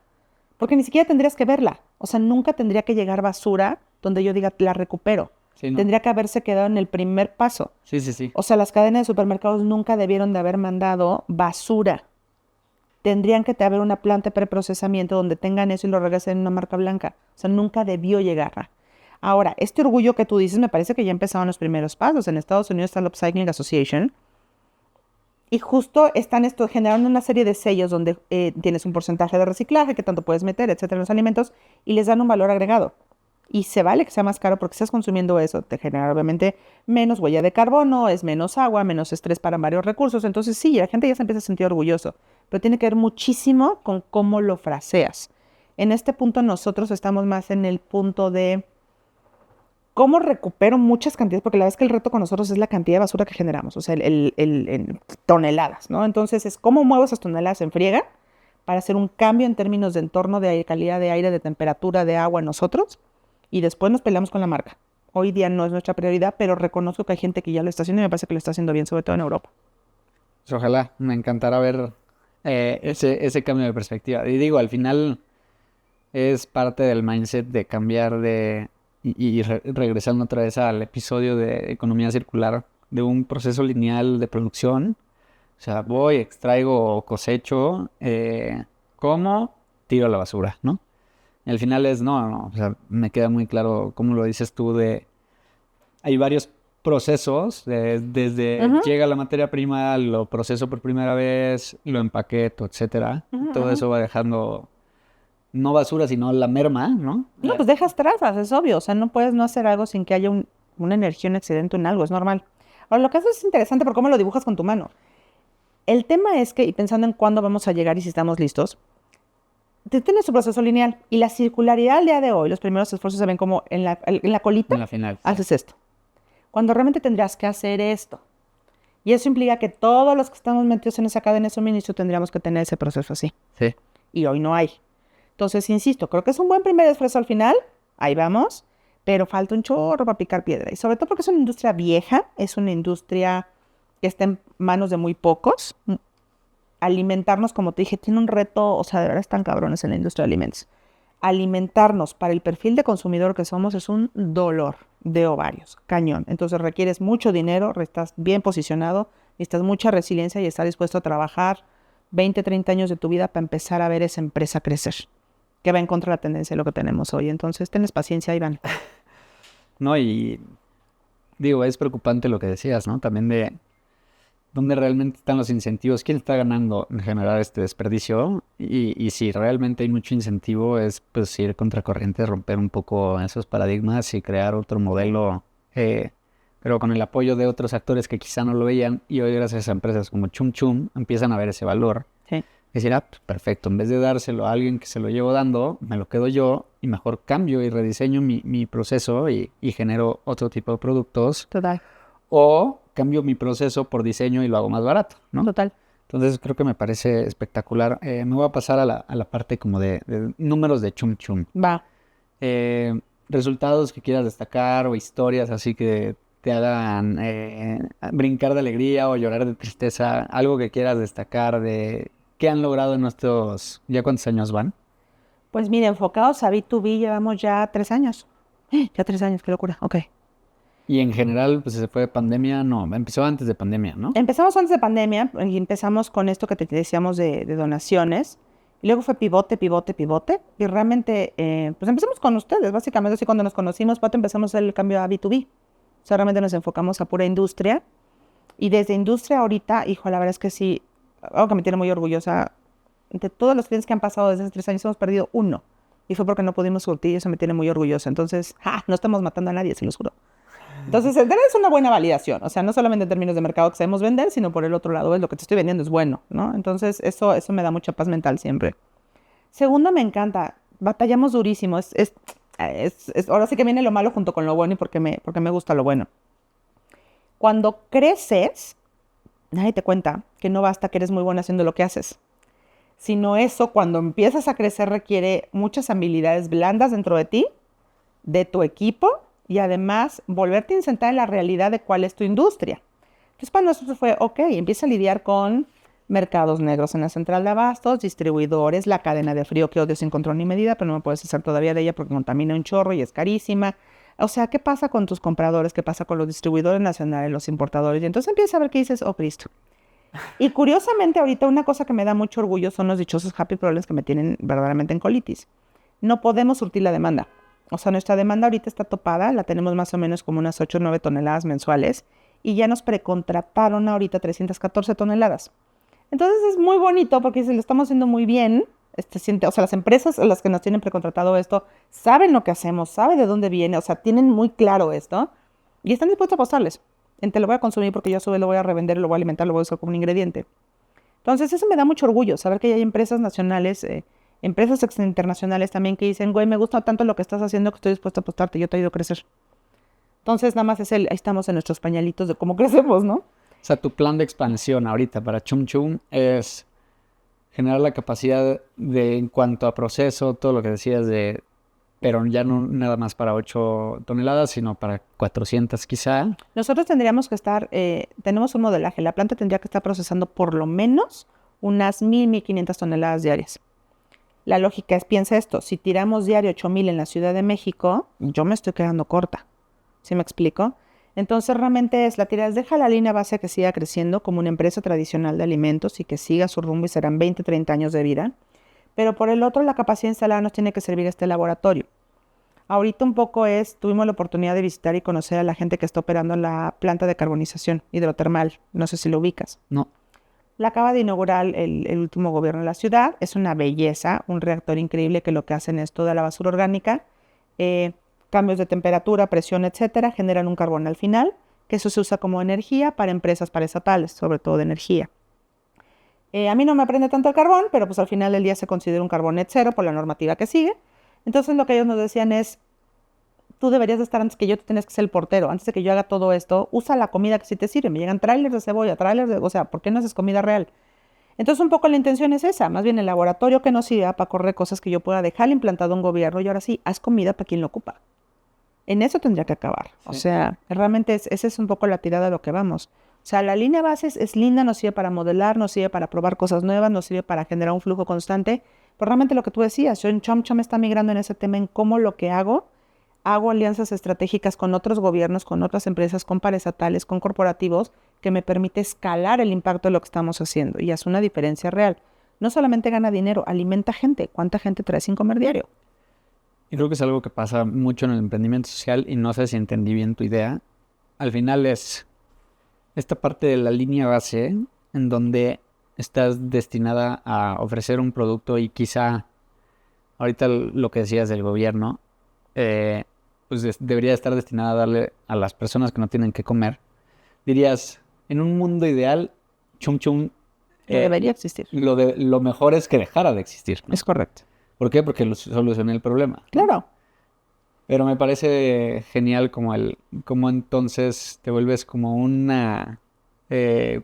porque ni siquiera tendrías que verla. O sea, nunca tendría que llegar basura donde yo diga, la recupero. Sí, ¿no? Tendría que haberse quedado en el primer paso. Sí. O sea, las cadenas de supermercados nunca debieron de haber mandado basura. Tendrían que haber una planta de preprocesamiento donde tengan eso y lo regresen en una marca blanca. O sea, nunca debió llegar. Ahora, este orgullo que tú dices, me parece que ya empezaron los primeros pasos. En Estados Unidos está la Upcycling Association. Y justo están generando una serie de sellos donde tienes un porcentaje de reciclaje, que tanto puedes meter, etcétera, en los alimentos, y les dan un valor agregado. Y se vale que sea más caro porque estás consumiendo eso. Te genera obviamente menos huella de carbono, es menos agua, menos estrés para varios recursos. Entonces sí, la gente ya se empieza a sentir orgulloso. Pero tiene que ver muchísimo con cómo lo fraseas. En este punto nosotros estamos más en el punto de cómo recupero muchas cantidades, porque la verdad es que el reto con nosotros es la cantidad de basura que generamos, o sea, en toneladas, ¿no? Entonces es cómo muevo esas toneladas en friega para hacer un cambio en términos de entorno, de calidad de aire, de temperatura, de agua en nosotros. Y después nos peleamos con la marca. Hoy día no es nuestra prioridad, pero reconozco que hay gente que ya lo está haciendo y me parece que lo está haciendo bien, sobre todo en Europa. Pues ojalá, me encantará ver ese cambio de perspectiva. Y digo, al final es parte del mindset de cambiar regresando otra vez al episodio de economía circular, de un proceso lineal de producción. O sea, voy, extraigo, cosecho, como, tiro a la basura, ¿no? Al final no, o sea, me queda muy claro cómo lo dices tú hay varios procesos, desde llega la materia prima, lo proceso por primera vez, lo empaqueto, etcétera. Todo eso va dejando, no basura, sino la merma, ¿no? No, pues dejas trazas, es obvio, o sea, no puedes no hacer algo sin que haya una energía, un excedente en algo, es normal. Ahora, lo que haces es interesante por cómo lo dibujas con tu mano. El tema es que, y pensando en cuándo vamos a llegar y si estamos listos, tienes tu proceso lineal y la circularidad al día de hoy, los primeros esfuerzos se ven como en la colita, en la final. haces esto. Cuando realmente tendrías que hacer esto. Y eso implica que todos los que estamos metidos en esa cadena de suministro tendríamos que tener ese proceso así. Sí. Y hoy no hay. Entonces, insisto, creo que es un buen primer esfuerzo al final, ahí vamos, pero falta un chorro para picar piedra. Y sobre todo porque es una industria vieja, es una industria que está en manos de muy pocos. Alimentarnos, como te dije, tiene un reto, o sea, de verdad están cabrones en la industria de alimentos. Alimentarnos para el perfil de consumidor que somos es un dolor de ovarios, cañón. Entonces requieres mucho dinero, estás bien posicionado, necesitas mucha resiliencia y estar dispuesto a trabajar 20, 30 años de tu vida para empezar a ver esa empresa crecer, que va en contra de la tendencia de lo que tenemos hoy. Entonces, tenés paciencia, Iván. No, y digo, es preocupante lo que decías, ¿no? También de dónde realmente están los incentivos, quién está ganando en generar este desperdicio y si realmente hay mucho incentivo es pues ir contracorriente, romper un poco esos paradigmas y crear otro modelo, pero con el apoyo de otros actores que quizá no lo veían y hoy gracias a empresas como Chum Chum empiezan a ver ese valor. Sí. Decir, pues perfecto, en vez de dárselo a alguien que se lo llevo dando, me lo quedo yo y mejor cambio y rediseño mi proceso y genero otro tipo de productos. Total. O cambio mi proceso por diseño y lo hago más barato, ¿no? Total. Entonces creo que me parece espectacular. Me voy a pasar a la parte como de números de Chum Chum. Va. Resultados que quieras destacar o historias así que te hagan brincar de alegría o llorar de tristeza. Algo que quieras destacar de qué han logrado en nuestros... ¿Ya cuántos años van? Pues mira, enfocados a B2B llevamos ya 3 años. Ya 3 años, qué locura. Ok. Y en general, pues se fue de pandemia, no, empezó antes de pandemia, ¿no? Empezamos antes de pandemia y empezamos con esto que te decíamos de donaciones. Y luego fue pivote. Y realmente, pues empezamos con ustedes. Básicamente, así cuando nos conocimos, Pato, empezamos a hacer el cambio a B2B. O sea, realmente nos enfocamos a pura industria. Y desde industria ahorita, hijo, la verdad es que sí, algo que me tiene muy orgullosa. De todos los clientes que han pasado desde hace 3 años, hemos perdido uno. Y fue porque no pudimos surtir y eso me tiene muy orgullosa. Entonces, no estamos matando a nadie, se los juro. Entonces, es una buena validación. O sea, no solamente en términos de mercado que sabemos vender, sino por el otro lado, es lo que te estoy vendiendo es bueno, ¿no? Entonces, eso me da mucha paz mental siempre. Segundo, me encanta. batallamos durísimo. Ahora sí que viene lo malo junto con lo bueno y porque me gusta lo bueno. Cuando creces, nadie te cuenta que no basta que eres muy bueno haciendo lo que haces. Sino eso, cuando empiezas a crecer, requiere muchas habilidades blandas dentro de ti, de tu equipo, y además volverte a insertar en la realidad de cuál es tu industria. Entonces para nosotros fue, ok, empieza a lidiar con mercados negros en la central de abastos, distribuidores, la cadena de frío que odio sin control ni medida, pero no me puedes hacer todavía de ella porque contamina un chorro y es carísima. O sea, ¿qué pasa con tus compradores? ¿Qué pasa con los distribuidores nacionales, los importadores? Y entonces empiezas a ver qué dices, oh Cristo. Y curiosamente ahorita una cosa que me da mucho orgullo son los dichosos happy problems que me tienen verdaderamente en colitis. No podemos surtir la demanda. O sea, nuestra demanda ahorita está topada, la tenemos más o menos como unas 8 o 9 toneladas mensuales y ya nos precontrataron ahorita 314 toneladas. Entonces es muy bonito porque se lo estamos haciendo muy bien. O sea, las empresas a las que nos tienen precontratado esto saben lo que hacemos, saben de dónde viene, o sea, tienen muy claro esto y están dispuestos a apostarles. Te lo voy a consumir porque yo a su vez lo voy a revender, lo voy a alimentar, lo voy a usar como un ingrediente. Entonces eso me da mucho orgullo, saber que hay empresas nacionales, empresas internacionales también que dicen, güey, me gusta tanto lo que estás haciendo que estoy dispuesto a apostarte, yo te ayudo a crecer. Entonces nada más ahí estamos en nuestros pañalitos de cómo crecemos, ¿no? O sea, tu plan de expansión ahorita para Chum Chum es generar la capacidad de, en cuanto a proceso, todo lo que decías de, pero ya no nada más para 8 toneladas, sino para 400 quizá. Nosotros tendríamos que estar, tenemos un modelaje, la planta tendría que estar procesando por lo menos unas 1,500 toneladas diarias. La lógica es, piensa esto, si tiramos diario 8,000 en la Ciudad de México, yo me estoy quedando corta. ¿Sí me explico? Entonces realmente la tirada es deja la línea base que siga creciendo como una empresa tradicional de alimentos y que siga su rumbo y serán 20, 30 años de vida. Pero por el otro, la capacidad instalada nos tiene que servir este laboratorio. Ahorita un poco tuvimos la oportunidad de visitar y conocer a la gente que está operando la planta de carbonización hidrotermal. No sé si lo ubicas. No. La acaba de inaugurar el último gobierno de la ciudad. Es una belleza, un reactor increíble que lo que hacen es toda la basura orgánica, cambios de temperatura, presión, etcétera, generan un carbón al final, que eso se usa como energía para empresas paraestatales, sobre todo de energía. A mí no me aprende tanto el carbón, pero pues al final del día se considera un carbón net cero por la normativa que sigue. Entonces lo que ellos nos decían es, tú deberías de estar antes que yo, tú tienes que ser el portero. Antes de que yo haga todo esto, usa la comida que sí te sirve. Me llegan trailers de cebolla, o sea, ¿por qué no haces comida real? Entonces un poco la intención es esa, más bien el laboratorio que nos sirva para correr cosas que yo pueda dejar implantado un gobierno y ahora sí, haz comida para quien lo ocupa. En eso tendría que acabar. Sí. O sea, realmente esa es un poco la tirada de lo que vamos. O sea, la línea base es linda, nos sirve para modelar, nos sirve para probar cosas nuevas, nos sirve para generar un flujo constante. Pero realmente lo que tú decías, yo en Chum Chum está migrando en ese tema en cómo lo que hago alianzas estratégicas con otros gobiernos, con otras empresas, con paraestatales, con corporativos, que me permite escalar el impacto de lo que estamos haciendo y hace una diferencia real. No solamente gana dinero, alimenta gente. ¿Cuánta gente trae sin comer diario? Y creo que es algo que pasa mucho en el emprendimiento social y no sé si entendí bien tu idea. Al final es esta parte de la línea base en donde estás destinada a ofrecer un producto y quizá ahorita lo que decías del gobierno, pues debería estar destinada a darle a las personas que no tienen que comer. Dirías, en un mundo ideal, Chum Chum debería existir. Lo mejor es que dejara de existir, ¿no? Es correcto. ¿Por qué? Porque solucioné el problema. Claro. Pero me parece genial como entonces te vuelves como una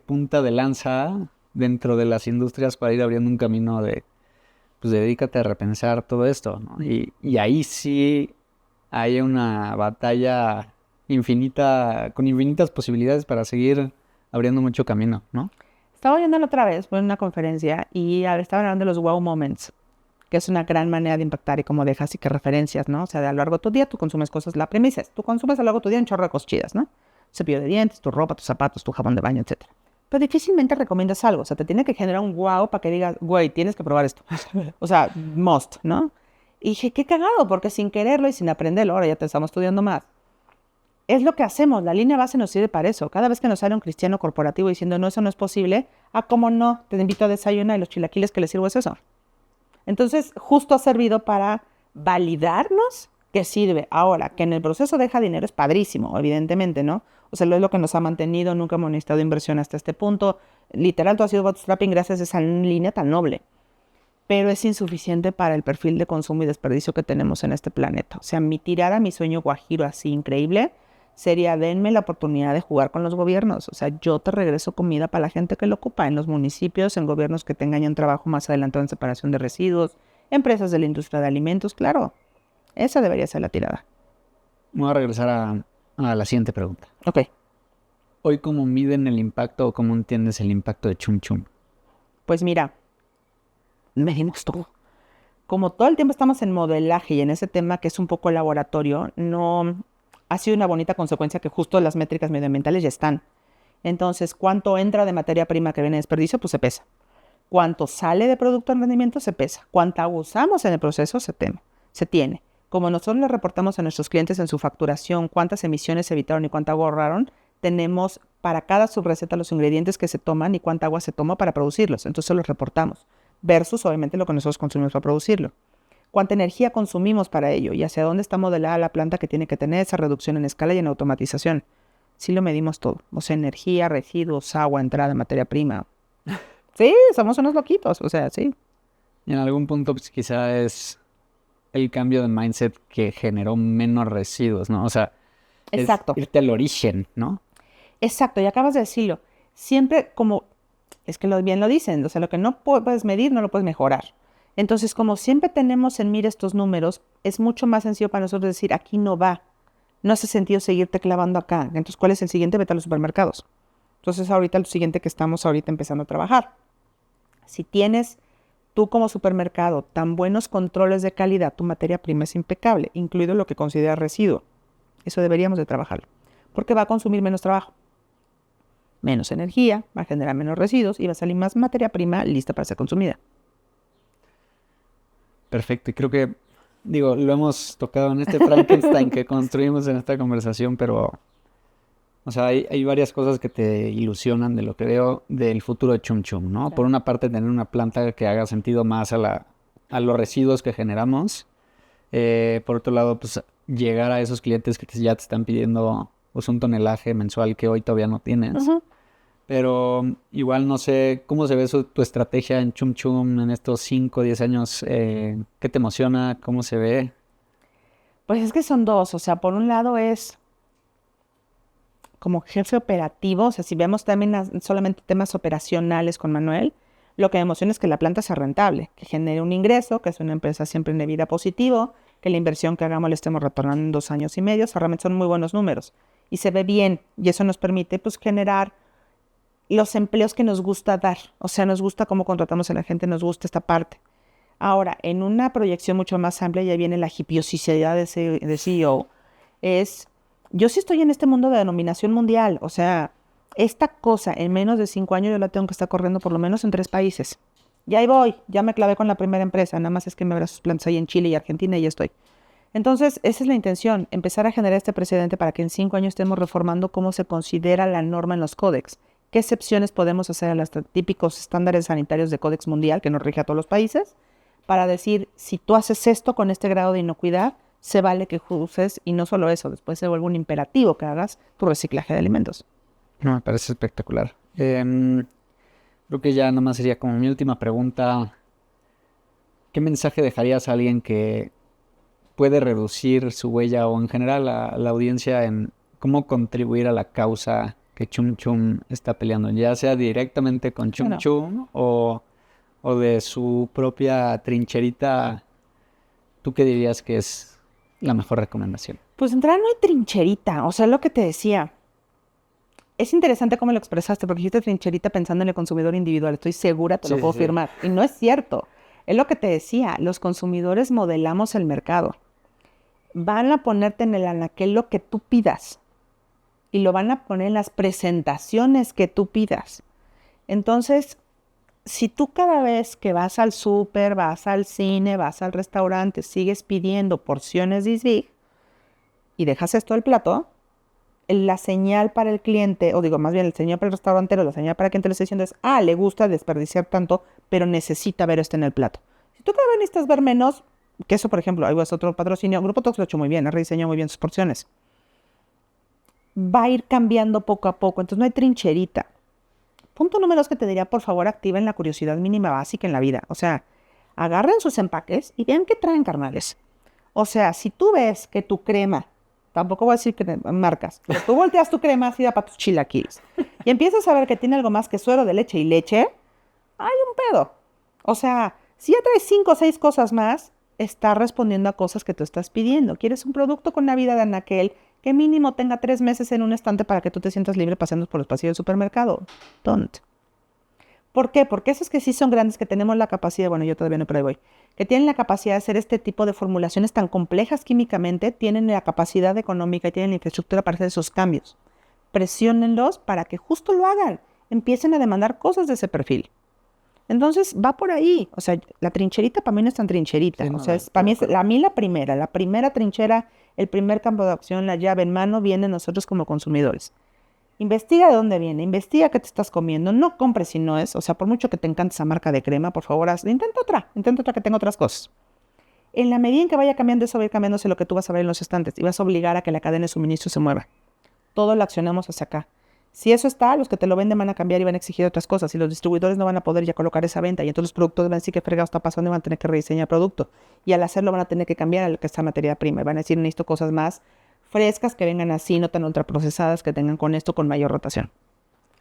punta de lanza dentro de las industrias para ir abriendo un camino de, pues dedícate a repensar todo esto, ¿no? Y ahí sí hay una batalla infinita, con infinitas posibilidades para seguir abriendo mucho camino, ¿no? Estaba oyéndolo otra vez, fue en una conferencia y estaban hablando de los wow moments, que es una gran manera de impactar y cómo dejas y qué referencias, ¿no? O sea, a lo largo de tu día tú consumes cosas, la premisa es, tú consumes a lo largo de tu día un chorro de cosas chidas, ¿no? Cepillo de dientes, tu ropa, tus zapatos, tu jabón de baño, etc. Pero difícilmente recomiendas algo, o sea, te tiene que generar un wow para que digas, güey, tienes que probar esto. O sea, must, ¿no? Y dije, qué cagado, porque sin quererlo y sin aprenderlo, ahora ya te estamos estudiando más. Es lo que hacemos, la línea base nos sirve para eso. Cada vez que nos sale un cristiano corporativo diciendo, no, eso no es posible, ¿cómo no? Te invito a desayunar y los chilaquiles que les sirvo es eso. Entonces, justo ha servido para validarnos que sirve. Ahora, que en el proceso deja dinero es padrísimo, evidentemente, ¿no? O sea, es lo que nos ha mantenido, nunca hemos necesitado inversión hasta este punto. Literal, todo ha sido bootstrapping gracias a esa línea tan noble. pero es insuficiente para el perfil de consumo y desperdicio que tenemos en este planeta. O sea, mi tirada, mi sueño guajiro así increíble, sería denme la oportunidad de jugar con los gobiernos. O sea, yo te regreso comida para la gente que lo ocupa en los municipios, en gobiernos que tengan ya un trabajo más adelantado en separación de residuos, empresas de la industria de alimentos, claro. Esa debería ser la tirada. Voy a regresar a la siguiente pregunta. Ok. Hoy, ¿cómo miden el impacto o cómo entiendes el impacto de Chum Chum? Pues mira, medimos todo. Como todo el tiempo estamos en modelaje y en ese tema que es un poco laboratorio, no ha sido una bonita consecuencia que justo las métricas medioambientales ya están. Entonces, ¿cuánto entra de materia prima que viene de desperdicio? Pues se pesa. ¿Cuánto sale de producto en rendimiento? Se pesa. ¿Cuánta usamos en el proceso? Se tiene. Como nosotros le reportamos a nuestros clientes en su facturación cuántas emisiones se evitaron y cuánta agua ahorraron, tenemos para cada subreceta los ingredientes que se toman y cuánta agua se toma para producirlos. Entonces los reportamos. Versus, obviamente, lo que nosotros consumimos para producirlo. Cuánta energía consumimos para ello y hacia dónde está modelada la planta que tiene que tener esa reducción en escala y en automatización. Sí lo medimos todo. O sea, energía, residuos, agua, entrada, materia prima. Sí, somos unos loquitos. O sea, sí. Y en algún punto, pues quizá es el cambio de mindset que generó menos residuos, ¿no? O sea, Exacto. es irte al origen, ¿no? Exacto, y acabas de decirlo. Siempre como, es que bien lo dicen, o sea, lo que no puedes medir no lo puedes mejorar. Entonces, como siempre tenemos en mira estos números, es mucho más sencillo para nosotros decir, aquí no va. No hace sentido seguirte clavando acá. Entonces, ¿cuál es el siguiente? Vete a los supermercados. Entonces, ahorita lo siguiente que estamos ahorita empezando a trabajar. Si tienes tú como supermercado tan buenos controles de calidad, tu materia prima es impecable, incluido lo que consideras residuo. Eso deberíamos de trabajarlo, porque va a consumir menos trabajo, menos energía, va a generar menos residuos y va a salir más materia prima lista para ser consumida. Perfecto. Y creo que, digo, lo hemos tocado en este Frankenstein que construimos en esta conversación, pero, o sea, hay varias cosas que te ilusionan de lo que veo del futuro de Chum Chum, ¿no? Claro. Por una parte, tener una planta que haga sentido más a los residuos que generamos. Por otro lado, pues llegar a esos clientes que ya te están pidiendo pues, un tonelaje mensual que hoy todavía no tienes. Uh-huh. Pero igual no sé cómo se ve tu estrategia en Chum Chum en estos 5 o 10 años. ¿Qué te emociona? ¿Cómo se ve? Pues es que son dos, o sea, por un lado es como jefe operativo, o sea, si vemos también solamente temas operacionales con Manuel, lo que me emociona es que la planta sea rentable, que genere un ingreso, que es una empresa siempre en EBITDA positivo, que la inversión que hagamos le estemos retornando en 2 años y medio, o sea, realmente son muy buenos números. Y se ve bien, y eso nos permite pues generar los empleos que nos gusta dar, o sea, nos gusta cómo contratamos a la gente, nos gusta esta parte. Ahora, en una proyección mucho más amplia, ya viene la hipiosidad de CEO, yo sí estoy en este mundo de denominación mundial, o sea, esta cosa en menos de 5 años yo la tengo que estar corriendo por lo menos en 3 países. Y ahí voy, ya me clavé con la primera empresa, nada más es que me abra sus plantas ahí en Chile y Argentina y ya estoy. Entonces, esa es la intención, empezar a generar este precedente para que en 5 años estemos reformando cómo se considera la norma en los códex. ¿Qué excepciones podemos hacer a los típicos estándares sanitarios de Códex Mundial que nos rige a todos los países? Para decir, si tú haces esto con este grado de inocuidad, se vale que uses, y no solo eso, después se vuelve un imperativo que hagas tu reciclaje de alimentos. No, me parece espectacular. Creo que ya nada más sería como mi última pregunta. ¿Qué mensaje dejarías a alguien que puede reducir su huella o en general a la audiencia en cómo contribuir a la causa que Chum Chum está peleando? Ya sea directamente con Chum Bueno. Chum o de su propia trincherita. ¿Tú qué dirías que es la mejor recomendación? Pues entrar no hay trincherita, o sea, lo que te decía. Es interesante cómo lo expresaste, porque dijiste trincherita pensando en el consumidor individual. Estoy segura, te lo puedo firmar. Y no es cierto. Es lo que te decía, los consumidores modelamos el mercado. Van a ponerte en el anaquel lo que tú pidas. Y lo van a poner en las presentaciones que tú pidas. Entonces, si tú cada vez que vas al súper, vas al cine, vas al restaurante, sigues pidiendo porciones this big y dejas esto del plato, la señal para el cliente, o digo más bien el señal para el restaurantero, la señal para quien te lo está diciendo es, le gusta desperdiciar tanto, pero necesita ver esto en el plato. Si tú cada vez necesitas ver menos, que eso por ejemplo, ahí es otro patrocinio, Grupo Tox lo ha hecho muy bien, ha rediseñado muy bien sus porciones. Va a ir cambiando poco a poco, entonces no hay trincherita. Punto número 2 que te diría, por favor, activen la curiosidad mínima básica en la vida. O sea, Agarren sus empaques y vean qué traen, carnales. O sea, si tú ves que tu crema, tampoco voy a decir que marcas, pero tú volteas tu crema así para tus chilaquiles y empiezas a ver que tiene algo más que suero de leche y leche, hay un pedo. O sea, si ya traes 5 o 6 cosas más, está respondiendo a cosas que tú estás pidiendo. ¿Quieres un producto con una vida de anaquel que mínimo tenga 3 meses en un estante para que tú te sientas libre paseando por los pasillos del supermercado? Don't. ¿Por qué? Porque esos que sí son grandes, que tenemos la capacidad, bueno, yo todavía no, pero ahí voy, que tienen la capacidad de hacer este tipo de formulaciones tan complejas químicamente, tienen la capacidad económica y tienen la infraestructura para hacer esos cambios. Presiónenlos para que justo lo hagan, empiecen a demandar cosas de ese perfil. Entonces, va por ahí. O sea, la trincherita para mí no es tan trincherita. Sí, no, O sea, estoy para de mí es acuerdo. a mí la primera trinchera, el primer campo de acción, la llave en mano, viene de nosotros como consumidores. Investiga de dónde viene, investiga qué te estás comiendo, no compres si no es, o sea, por mucho que te encante esa marca de crema, por favor, intenta otra que tenga otras cosas. En la medida en que vaya cambiando eso, va a ir cambiándose lo que tú vas a ver en los estantes y vas a obligar a que la cadena de suministro se mueva. Todo lo accionamos hacia acá. Si eso está, los que te lo venden van a cambiar y van a exigir otras cosas y los distribuidores no van a poder ya colocar esa venta y entonces los productores van a decir qué fregado está pasando y van a tener que rediseñar el producto. Y al hacerlo van a tener que cambiar a lo que está materia prima y van a decir necesito cosas más frescas que vengan así, no tan ultraprocesadas, que tengan con esto con mayor rotación.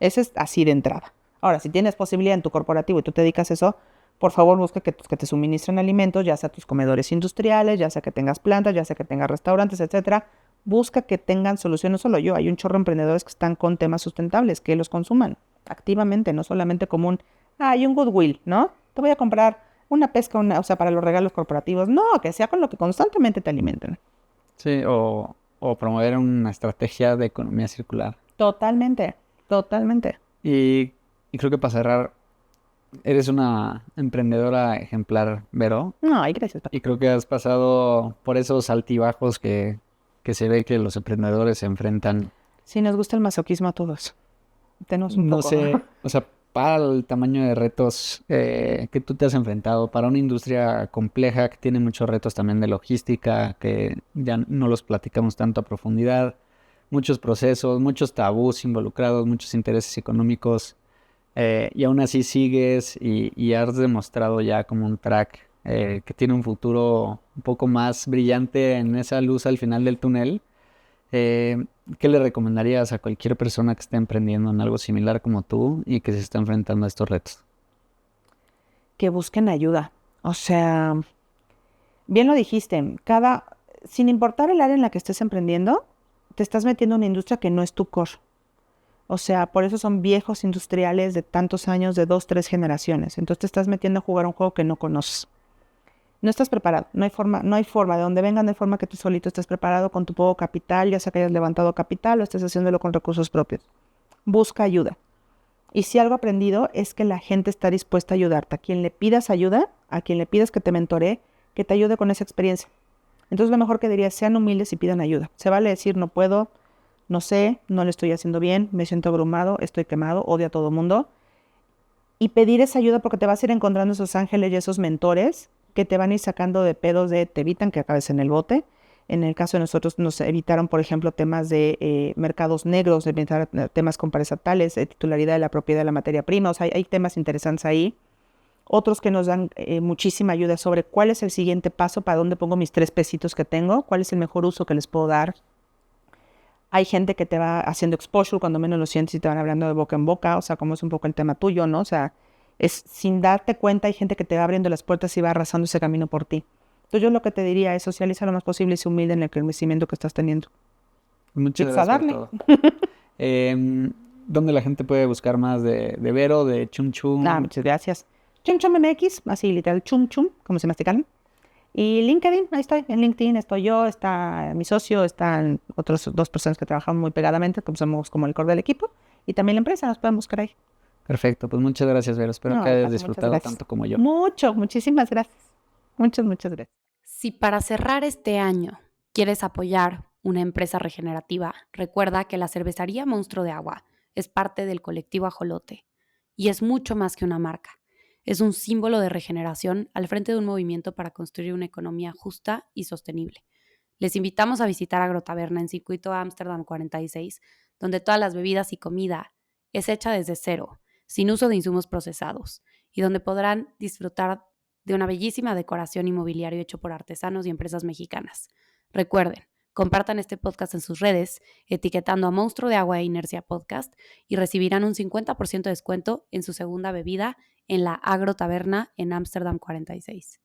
Ese es así de entrada. Ahora, si tienes posibilidad en tu corporativo y tú te dedicas a eso, por favor busca que te suministren alimentos, ya sea tus comedores industriales, ya sea que tengas plantas, ya sea que tengas restaurantes, etcétera. Busca que tengan solución, no solo yo, hay un chorro de emprendedores que están con temas sustentables, que los consuman activamente, no solamente como hay un goodwill, ¿no? Te voy a comprar una pesca, o sea, para los regalos corporativos. No, que sea con lo que constantemente te alimenten. Sí, o promover una estrategia de economía circular. Totalmente, totalmente. Y, y creo que para cerrar, eres una emprendedora ejemplar, Vero, No, ay, gracias, Paco. y creo que has pasado por esos altibajos que se ve que los emprendedores se enfrentan. Sí, nos gusta el masoquismo a todos. Tenemos un No poco. sé, o sea, para el tamaño de retos que tú te has enfrentado, para una industria compleja que tiene muchos retos también de logística, que ya no los platicamos tanto a profundidad, muchos procesos, muchos tabús involucrados, muchos intereses económicos, y aún así sigues y has demostrado ya como un track que tiene un futuro un poco más brillante en esa luz al final del túnel. Eh, ¿Qué le recomendarías a cualquier persona que esté emprendiendo en algo similar como tú y que se está enfrentando a estos retos? Que busquen ayuda. O sea, bien lo dijiste, sin importar el área en la que estés emprendiendo, te estás metiendo en una industria que no es tu core. O sea, por eso son viejos industriales de tantos años, de 2, 3 generaciones. Entonces te estás metiendo a jugar un juego que no conoces. No estás preparado, no hay forma, de donde venga, no hay forma que tú solito estés preparado con tu poco capital, ya sea que hayas levantado capital o estés haciéndolo con recursos propios. Busca ayuda. Y si algo aprendido es que la gente está dispuesta a ayudarte. A quien le pidas ayuda, a quien le pidas que te mentoree, que te ayude con esa experiencia. Entonces lo mejor que diría es sean humildes y pidan ayuda. Se vale decir no puedo, no sé, no lo estoy haciendo bien, me siento abrumado, estoy quemado, odio a todo mundo. Y pedir esa ayuda porque te vas a ir encontrando esos ángeles y esos mentores que te van a ir sacando de pedos te evitan que acabes en el bote. En el caso de nosotros nos evitaron, por ejemplo, temas de mercados negros, evitar temas comparestatales, titularidad de la propiedad de la materia prima. O sea, hay temas interesantes ahí. Otros que nos dan muchísima ayuda sobre cuál es el siguiente paso, para dónde pongo mis 3 pesitos que tengo, cuál es el mejor uso que les puedo dar. Hay gente que te va haciendo exposure cuando menos lo sientes y te van hablando de boca en boca, o sea, como es un poco el tema tuyo, ¿no? O sea, es sin darte cuenta, hay gente que te va abriendo las puertas y va arrasando ese camino por ti. Entonces yo lo que te diría es socializa lo más posible y sé humilde en el crecimiento que estás teniendo. Muchas It's a gracias por darle. todo. ¿Dónde la gente puede buscar más de Vero, de Chum Chum? Muchas gracias. Chum Chum MX, así literal, Chum Chum, como se mastican. Y LinkedIn, ahí estoy. En LinkedIn estoy yo, está mi socio, están otras 2 personas que trabajamos muy pegadamente, como somos como el core del equipo. Y también la empresa, nos pueden buscar ahí. Perfecto, pues muchas gracias, Vero. Espero No, que hayas Paco, muchas disfrutado gracias. tanto como yo. Muchísimas gracias. Muchas gracias. Si para cerrar este año quieres apoyar una empresa regenerativa, recuerda que la cervecería Monstruo de Agua es parte del colectivo Ajolote y es mucho más que una marca. Es un símbolo de regeneración al frente de un movimiento para construir una economía justa y sostenible. Les invitamos a visitar Agrotaberna en Circuito Ámsterdam 46, donde todas las bebidas y comida es hecha desde cero, sin uso de insumos procesados, y donde podrán disfrutar de una bellísima decoración y mobiliario hecho por artesanos y empresas mexicanas. Recuerden, compartan este podcast en sus redes, etiquetando a Monstruo de Agua e Inercia Podcast y recibirán un 50% de descuento en su segunda bebida en la Agro Taberna en Ámsterdam 46.